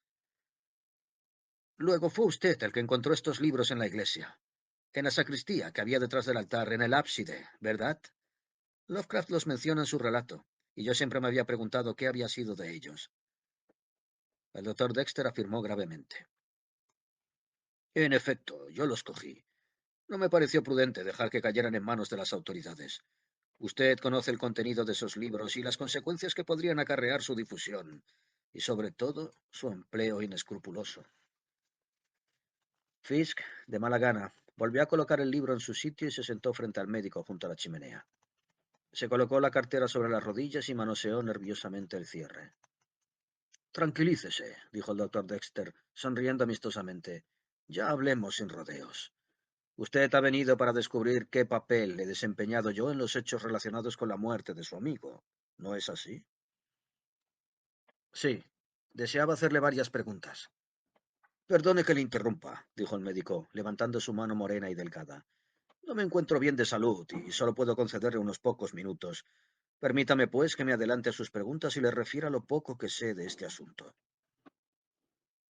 A: Luego fue usted el que encontró estos libros en la iglesia, en la sacristía que había detrás del altar, en el ábside, ¿verdad? Lovecraft los menciona en su relato, y yo siempre me había preguntado qué había sido de ellos. El doctor Dexter afirmó gravemente. En efecto, yo los cogí. No me pareció prudente dejar que cayeran en manos de las autoridades. Usted conoce el contenido de esos libros y las consecuencias que podrían acarrear su difusión, y sobre todo su empleo inescrupuloso. Fisk, de mala gana, Volvió a colocar el libro en su sitio y se sentó frente al médico junto a la chimenea. Se colocó la cartera sobre las rodillas y manoseó nerviosamente el cierre. Tranquilícese, dijo el doctor Dexter, sonriendo amistosamente. Ya hablemos sin rodeos. Usted ha venido para descubrir qué papel he desempeñado yo en los hechos relacionados con la muerte de su amigo. ¿No es así? Sí. Deseaba hacerle varias preguntas. Perdone que le interrumpa, dijo el médico, levantando su mano morena y delgada. No me encuentro bien de salud y solo puedo concederle unos pocos minutos. Permítame, pues, que me adelante a sus preguntas y le refiera lo poco que sé de este asunto.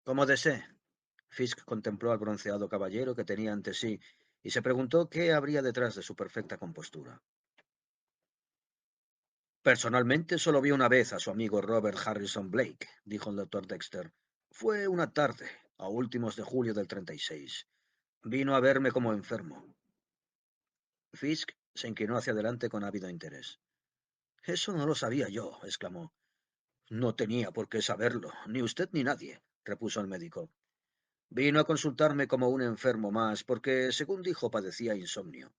A: Como desee. Fisk contempló al bronceado caballero que tenía ante sí y se preguntó qué habría detrás de su perfecta compostura. Personalmente solo vi una vez a su amigo Robert Harrison Blake, dijo el doctor Dexter. Fue una tarde, a últimos de julio del 36. Vino a verme como enfermo. Fisk se inclinó hacia adelante con ávido interés. Eso no lo sabía yo, exclamó. No tenía por qué saberlo, ni usted ni nadie, repuso el médico. Vino a consultarme como un enfermo más, porque, según dijo, padecía insomnio.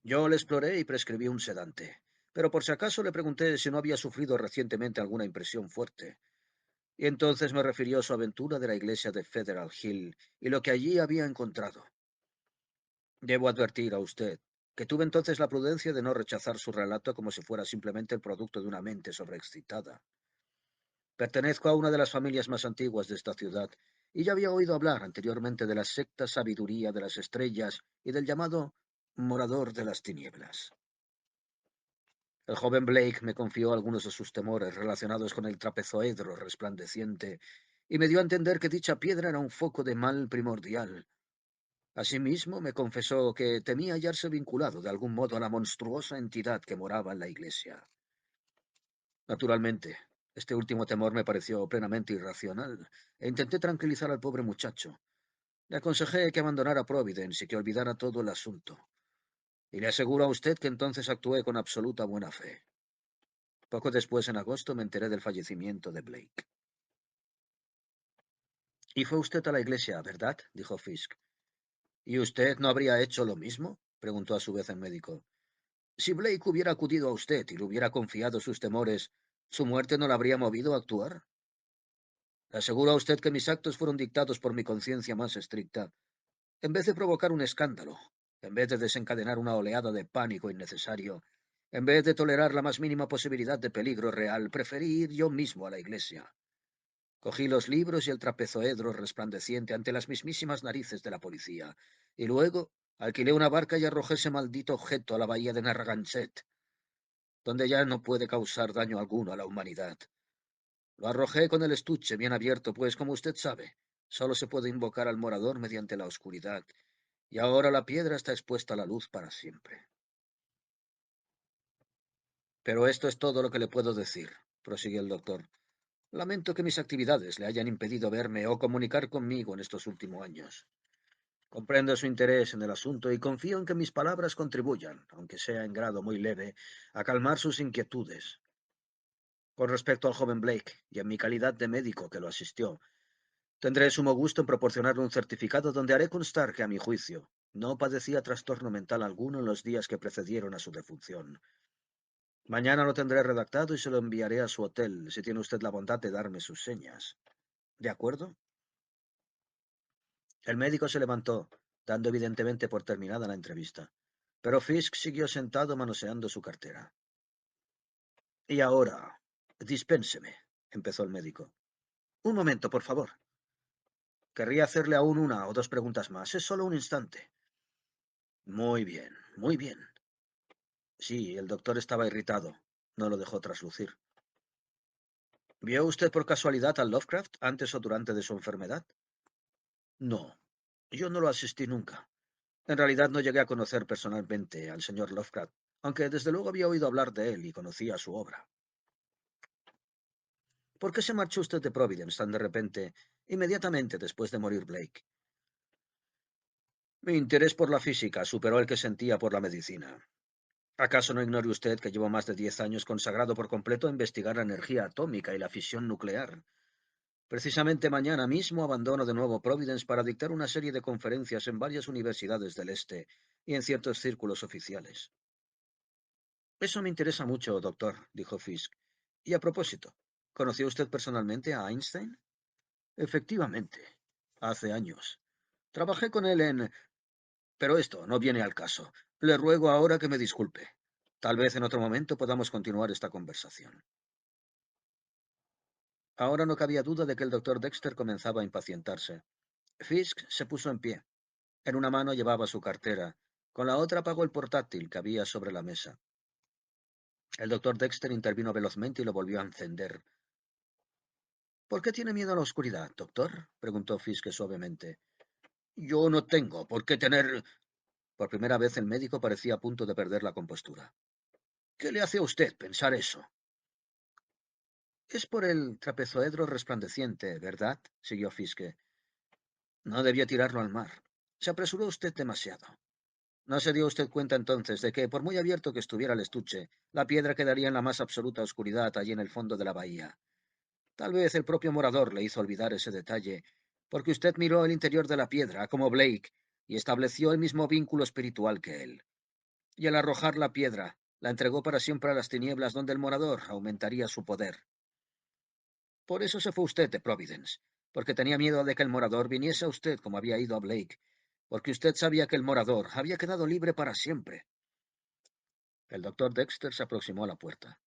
A: Yo le exploré y prescribí un sedante, pero por si acaso le pregunté si no había sufrido recientemente alguna impresión fuerte. Y entonces me refirió su aventura de la iglesia de Federal Hill y lo que allí había encontrado. Debo advertir a usted que tuve entonces la prudencia de no rechazar su relato como si fuera simplemente el producto de una mente sobreexcitada. Pertenezco a una de las familias más antiguas de esta ciudad, y ya había oído hablar anteriormente de la secta Sabiduría de las Estrellas y del llamado Morador de las Tinieblas. El joven Blake me confió algunos de sus temores relacionados con el trapezoedro resplandeciente, y me dio a entender que dicha piedra era un foco de mal primordial. Asimismo, me confesó que temía hallarse vinculado de algún modo a la monstruosa entidad que moraba en la iglesia. Naturalmente, este último temor me pareció plenamente irracional, e intenté tranquilizar al pobre muchacho. Le aconsejé que abandonara Providence y que olvidara todo el asunto. Y le aseguro a usted que entonces actué con absoluta buena fe. Poco después, en agosto, me enteré del fallecimiento de Blake. Y fue usted a la iglesia, ¿verdad? Dijo Fisk. ¿Y usted no habría hecho lo mismo? Preguntó a su vez el médico. Si Blake hubiera acudido a usted y le hubiera confiado sus temores, ¿su muerte no la habría movido a actuar? Le aseguro a usted que mis actos fueron dictados por mi conciencia más estricta. En vez de provocar un escándalo, en vez de desencadenar una oleada de pánico innecesario, en vez de tolerar la más mínima posibilidad de peligro real, preferí ir yo mismo a la iglesia. Cogí los libros y el trapezoedro resplandeciente ante las mismísimas narices de la policía, y luego alquilé una barca y arrojé ese maldito objeto a la bahía de Narragansett, donde ya no puede causar daño alguno a la humanidad. Lo arrojé con el estuche bien abierto, pues, como usted sabe, solo se puede invocar al morador mediante la oscuridad, y ahora la piedra está expuesta a la luz para siempre. Pero esto es todo lo que le puedo decir, prosiguió el doctor. Lamento que mis actividades le hayan impedido verme o comunicar conmigo en estos últimos años. Comprendo su interés en el asunto y confío en que mis palabras contribuyan, aunque sea en grado muy leve, a calmar sus inquietudes. Con respecto al joven Blake, y en mi calidad de médico que lo asistió, tendré sumo gusto en proporcionarle un certificado donde haré constar que, a mi juicio, no padecía trastorno mental alguno en los días que precedieron a su defunción. Mañana lo tendré redactado y se lo enviaré a su hotel, si tiene usted la bondad de darme sus señas. ¿De acuerdo? El médico se levantó, dando evidentemente por terminada la entrevista. Pero Fisk siguió sentado manoseando su cartera. Y ahora, dispénseme, empezó el médico. Un momento, por favor. Querría hacerle aún una o dos preguntas más. Es solo un instante. Muy bien, muy bien. Sí, el doctor estaba irritado. No lo dejó traslucir. ¿Vio usted por casualidad a Lovecraft antes o durante de su enfermedad? No, yo no lo asistí nunca. En realidad no llegué a conocer personalmente al señor Lovecraft, aunque desde luego había oído hablar de él y conocía su obra. ¿Por qué se marchó usted de Providence tan de repente, inmediatamente después de morir Blake? Mi interés por la física superó el que sentía por la medicina. ¿Acaso no ignore usted que llevo más de 10 años consagrado por completo a investigar la energía atómica y la fisión nuclear? Precisamente mañana mismo abandono de nuevo Providence para dictar una serie de conferencias en varias universidades del Este y en ciertos círculos oficiales. Eso me interesa mucho, doctor, dijo Fisk. Y a propósito, ¿conoció usted personalmente a Einstein? Efectivamente, hace años. Trabajé con él en... Pero esto no viene al caso. Le ruego ahora que me disculpe. Tal vez en otro momento podamos continuar esta conversación. Ahora no cabía duda de que el doctor Dexter comenzaba a impacientarse. Fisk se puso en pie. En una mano llevaba su cartera, con la otra apagó el portátil que había sobre la mesa. El doctor Dexter intervino velozmente y lo volvió a encender. ¿Por qué tiene miedo a la oscuridad, doctor? Preguntó Fisk suavemente. Yo no tengo por qué tener... Por primera vez el médico parecía a punto de perder la compostura. ¿Qué le hace a usted pensar eso? Es por el trapezoedro resplandeciente, ¿verdad? Siguió Fiske. No debía tirarlo al mar. Se apresuró usted demasiado. ¿No se dio usted cuenta entonces de que, por muy abierto que estuviera el estuche, la piedra quedaría en la más absoluta oscuridad allí en el fondo de la bahía? Tal vez el propio morador le hizo olvidar ese detalle, porque usted miró el interior de la piedra, como Blake, y estableció el mismo vínculo espiritual que él. Y al arrojar la piedra, la entregó para siempre a las tinieblas donde el morador aumentaría su poder. Por eso se fue usted de Providence, porque tenía miedo de que el morador viniese a usted como había ido a Blake, porque usted sabía que el morador había quedado libre para siempre. El doctor Dexter se aproximó a la puerta.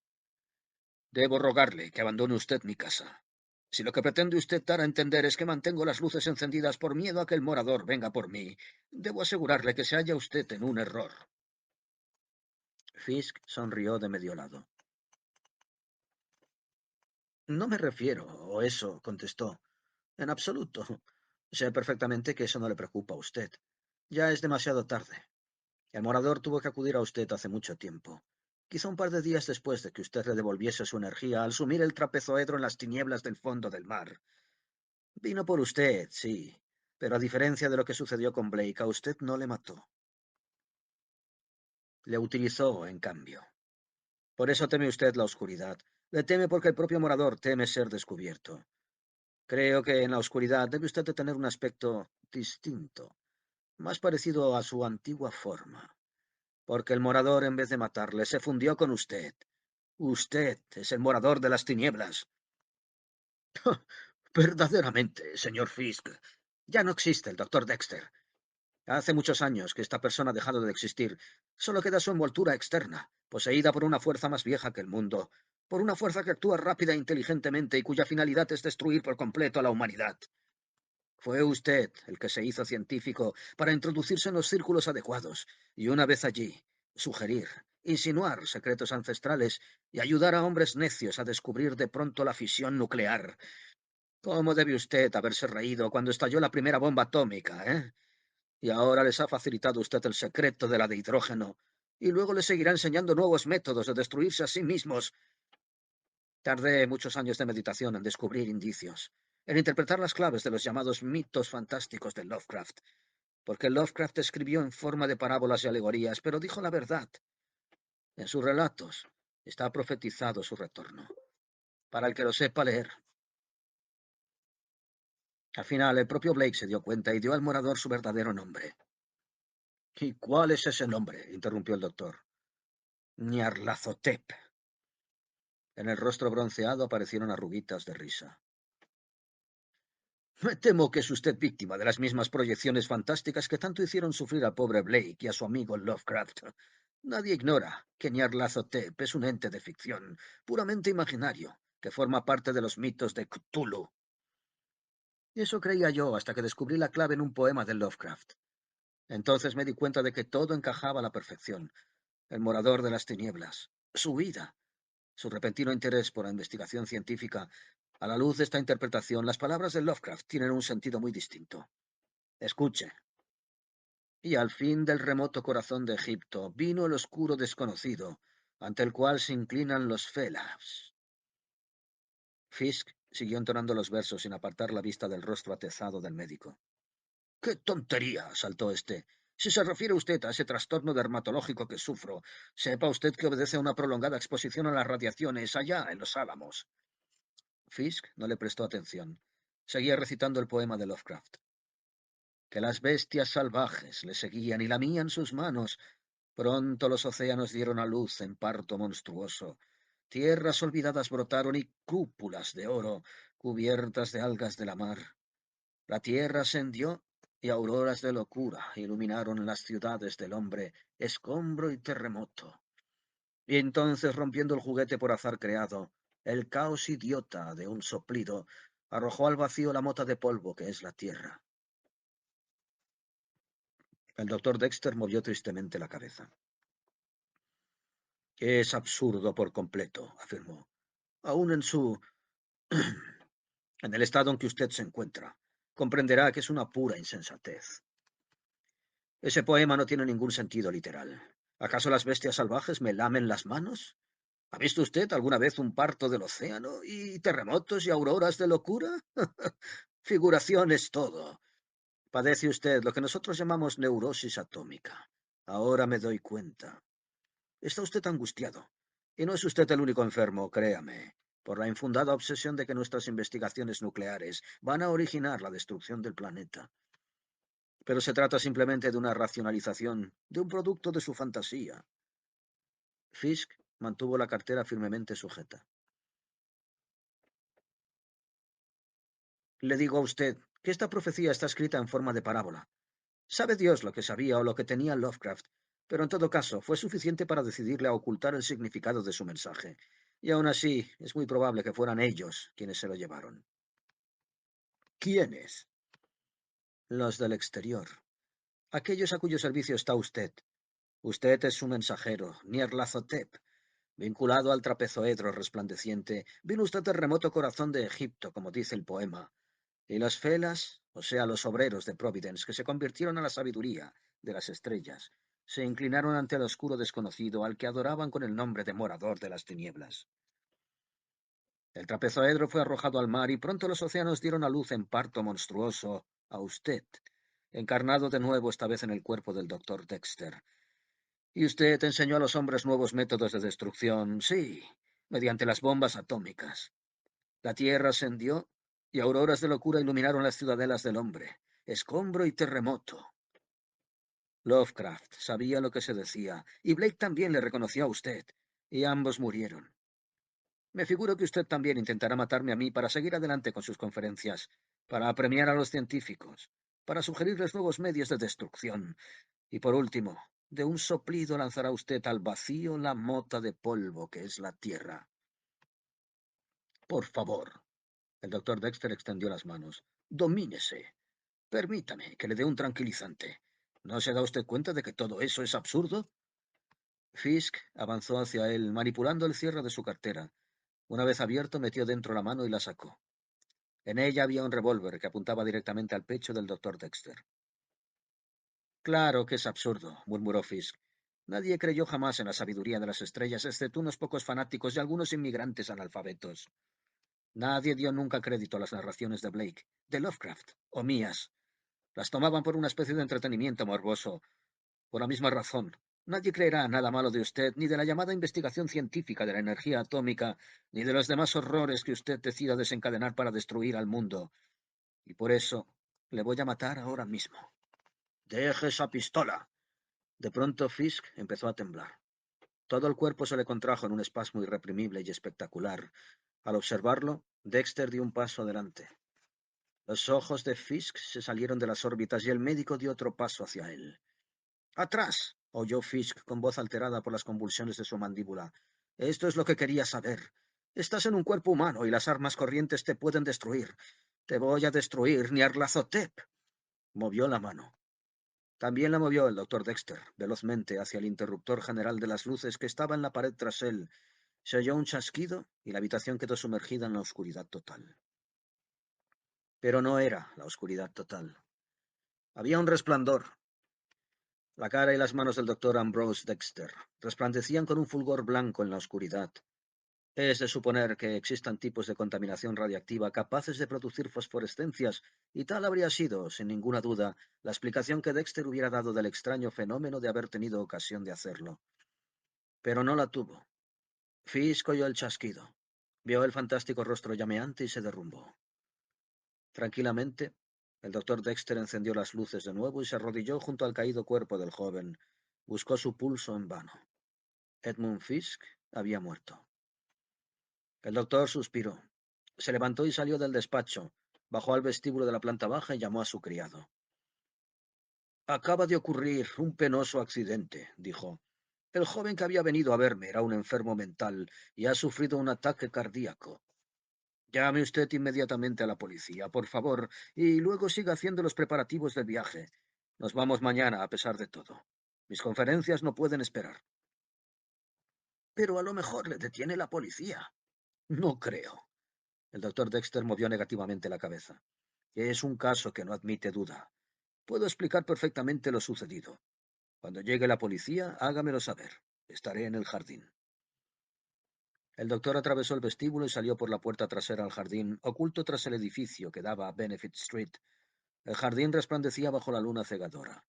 A: Debo rogarle que abandone usted mi casa. Si lo que pretende usted dar a entender es que mantengo las luces encendidas por miedo a que el morador venga por mí, debo asegurarle que se halla usted en un error. Fisk sonrió de medio lado. No me refiero a eso, contestó. En absoluto. Sé perfectamente que eso no le preocupa a usted. Ya es demasiado tarde. El morador tuvo que acudir a usted hace mucho tiempo. Quizá un par de días después de que usted le devolviese su energía al sumir el trapezoedro en las tinieblas del fondo del mar. Vino por usted, sí, pero a diferencia de lo que sucedió con Blake, a usted no le mató. Le utilizó, en cambio. Por eso teme usted la oscuridad. Le teme porque el propio morador teme ser descubierto. Creo que en la oscuridad debe usted de tener un aspecto distinto, más parecido a su antigua forma. Porque el morador, en vez de matarle, se fundió con usted. Usted es el morador de las tinieblas. Verdaderamente, señor Fisk. Ya no existe el doctor Dexter. Hace muchos años que esta persona ha dejado de existir. Solo queda su envoltura externa, poseída por una fuerza más vieja que el mundo, por una fuerza que actúa rápida e inteligentemente y cuya finalidad es destruir por completo a la humanidad. Fue usted el que se hizo científico para introducirse en los círculos adecuados y una vez allí, sugerir, insinuar secretos ancestrales y ayudar a hombres necios a descubrir de pronto la fisión nuclear. ¿Cómo debe usted haberse reído cuando estalló la primera bomba atómica, eh? Y ahora les ha facilitado usted el secreto de la de hidrógeno, y luego les seguirá enseñando nuevos métodos de destruirse a sí mismos. Tardé muchos años de meditación en descubrir indicios, en interpretar las claves de los llamados mitos fantásticos de Lovecraft, porque Lovecraft escribió en forma de parábolas y alegorías, pero dijo la verdad. En sus relatos está profetizado su retorno, para el que lo sepa leer. Al final, el propio Blake se dio cuenta y dio al morador su verdadero nombre. ¿Y cuál es ese nombre? Interrumpió el doctor. Nyarlathotep. En el rostro bronceado aparecieron arruguitas de risa. Me temo que es usted víctima de las mismas proyecciones fantásticas que tanto hicieron sufrir al pobre Blake y a su amigo Lovecraft. Nadie ignora que Nyarlathotep es un ente de ficción, puramente imaginario, que forma parte de los mitos de Cthulhu. Eso creía yo hasta que descubrí la clave en un poema de Lovecraft. Entonces me di cuenta de que todo encajaba a la perfección. El morador de las tinieblas, su vida, su repentino interés por la investigación científica. A la luz de esta interpretación, las palabras de Lovecraft tienen un sentido muy distinto. Escuche. Y al fin del remoto corazón de Egipto vino el oscuro desconocido, ante el cual se inclinan los Felabs. Fisk siguió entonando los versos sin apartar la vista del rostro atezado del médico. ¡Qué tontería! Saltó este. Si se refiere usted a ese trastorno dermatológico que sufro, sepa usted que obedece a una prolongada exposición a las radiaciones allá en los Álamos. Fisk no le prestó atención. Seguía recitando el poema de Lovecraft. Que las bestias salvajes le seguían y lamían sus manos. Pronto los océanos dieron a luz en parto monstruoso. Tierras olvidadas brotaron y cúpulas de oro, cubiertas de algas de la mar. La tierra ascendió y auroras de locura iluminaron las ciudades del hombre, escombro y terremoto. Y entonces, rompiendo el juguete por azar creado, el caos idiota de un soplido arrojó al vacío la mota de polvo que es la tierra. El doctor Dexter movió tristemente la cabeza. Es absurdo por completo, afirmó. Aún en el estado en que usted se encuentra, comprenderá que es una pura insensatez. Ese poema no tiene ningún sentido literal. ¿Acaso las bestias salvajes me lamen las manos? ¿Ha visto usted alguna vez un parto del océano y terremotos y auroras de locura? Figuración es todo. Padece usted lo que nosotros llamamos neurosis atómica. Ahora me doy cuenta. Está usted angustiado. Y no es usted el único enfermo, créame, por la infundada obsesión de que nuestras investigaciones nucleares van a originar la destrucción del planeta. Pero se trata simplemente de una racionalización, de un producto de su fantasía. Fisk mantuvo la cartera firmemente sujeta. Le digo a usted que esta profecía está escrita en forma de parábola. Sabe Dios lo que sabía o lo que tenía Lovecraft, pero en todo caso fue suficiente para decidirle a ocultar el significado de su mensaje. Y aún así, es muy probable que fueran ellos quienes se lo llevaron. ¿Quiénes? Los del exterior. Aquellos a cuyo servicio está usted. Usted es su mensajero, Nyarlathotep. Vinculado al trapezoedro resplandeciente, vino usted del remoto corazón de Egipto, como dice el poema. Y los felas, o sea, los obreros de Providence, que se convirtieron a la sabiduría de las estrellas, se inclinaron ante el oscuro desconocido al que adoraban con el nombre de morador de las tinieblas. El trapezoedro fue arrojado al mar y pronto los océanos dieron a luz en parto monstruoso a usted, encarnado de nuevo esta vez en el cuerpo del doctor Dexter. Y usted enseñó a los hombres nuevos métodos de destrucción, sí, mediante las bombas atómicas. La tierra ascendió y auroras de locura iluminaron las ciudadelas del hombre, escombro y terremoto. Lovecraft sabía lo que se decía, y Blake también le reconoció a usted, y ambos murieron. Me figuro que usted también intentará matarme a mí para seguir adelante con sus conferencias, para apremiar a los científicos, para sugerirles nuevos medios de destrucción, y por último, de un soplido lanzará usted al vacío la mota de polvo que es la tierra. Por favor. El doctor Dexter extendió las manos. Domínese. Permítame que le dé un tranquilizante. ¿No se da usted cuenta de que todo eso es absurdo? Fisk avanzó hacia él, manipulando el cierre de su cartera. Una vez abierto, metió dentro la mano y la sacó. En ella había un revólver que apuntaba directamente al pecho del doctor Dexter. Claro que es absurdo, murmuró Fisk. Nadie creyó jamás en la sabiduría de las estrellas, excepto unos pocos fanáticos y algunos inmigrantes analfabetos. Nadie dio nunca crédito a las narraciones de Blake, de Lovecraft o mías. Las tomaban por una especie de entretenimiento morboso. Por la misma razón, nadie creerá nada malo de usted, ni de la llamada investigación científica de la energía atómica, ni de los demás horrores que usted decida desencadenar para destruir al mundo. Y por eso le voy a matar ahora mismo. Deje esa pistola. De pronto Fisk empezó a temblar. Todo el cuerpo se le contrajo en un espasmo irreprimible y espectacular. Al observarlo, Dexter dio un paso adelante. Los ojos de Fisk se salieron de las órbitas y el médico dio otro paso hacia él. ¡Atrás! Oyó Fisk con voz alterada por las convulsiones de su mandíbula. Esto es lo que quería saber. Estás en un cuerpo humano y las armas corrientes te pueden destruir. Te voy a destruir, Nyarlathotep. Movió la mano. También la movió el doctor Dexter, velozmente, hacia el interruptor general de las luces que estaba en la pared tras él. Se oyó un chasquido y la habitación quedó sumergida en la oscuridad total. Pero no era la oscuridad total. Había un resplandor. La cara y las manos del doctor Ambrose Dexter resplandecían con un fulgor blanco en la oscuridad. Es de suponer que existan tipos de contaminación radiactiva capaces de producir fosforescencias, y tal habría sido, sin ninguna duda, la explicación que Dexter hubiera dado del extraño fenómeno de haber tenido ocasión de hacerlo. Pero no la tuvo. Fisk oyó el chasquido. Vio el fantástico rostro llameante y se derrumbó. Tranquilamente, el doctor Dexter encendió las luces de nuevo y se arrodilló junto al caído cuerpo del joven. Buscó su pulso en vano. Edmund Fisk había muerto. El doctor suspiró. Se levantó y salió del despacho. Bajó al vestíbulo de la planta baja y llamó a su criado. Acaba de ocurrir un penoso accidente, dijo. El joven que había venido a verme era un enfermo mental y ha sufrido un ataque cardíaco. Llame usted inmediatamente a la policía, por favor, y luego siga haciendo los preparativos del viaje. Nos vamos mañana, a pesar de todo. Mis conferencias no pueden esperar. Pero a lo mejor le detiene la policía. No creo. El doctor Dexter movió negativamente la cabeza. Es un caso que no admite duda. Puedo explicar perfectamente lo sucedido. Cuando llegue la policía, hágamelo saber. Estaré en el jardín. El doctor atravesó el vestíbulo y salió por la puerta trasera al jardín, oculto tras el edificio que daba a Benefit Street. El jardín resplandecía bajo la luna cegadora.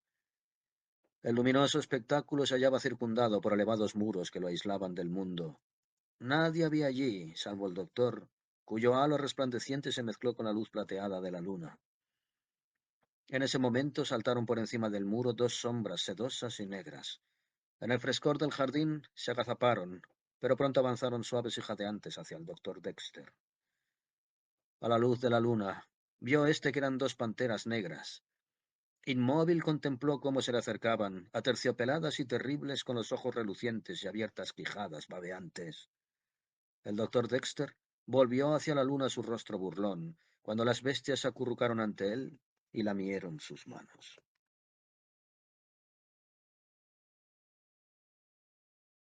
A: El luminoso espectáculo se hallaba circundado por elevados muros que lo aislaban del mundo. Nadie había allí, salvo el doctor, cuyo halo resplandeciente se mezcló con la luz plateada de la luna. En ese momento saltaron por encima del muro dos sombras sedosas y negras. En el frescor del jardín se agazaparon, pero pronto avanzaron suaves y jadeantes hacia el doctor Dexter. A la luz de la luna, vio que eran dos panteras negras. Inmóvil contempló cómo se le acercaban, aterciopeladas y terribles, con los ojos relucientes y abiertas quijadas babeantes. El doctor Dexter volvió hacia la luna su rostro burlón, cuando las bestias se acurrucaron ante él y lamieron sus manos.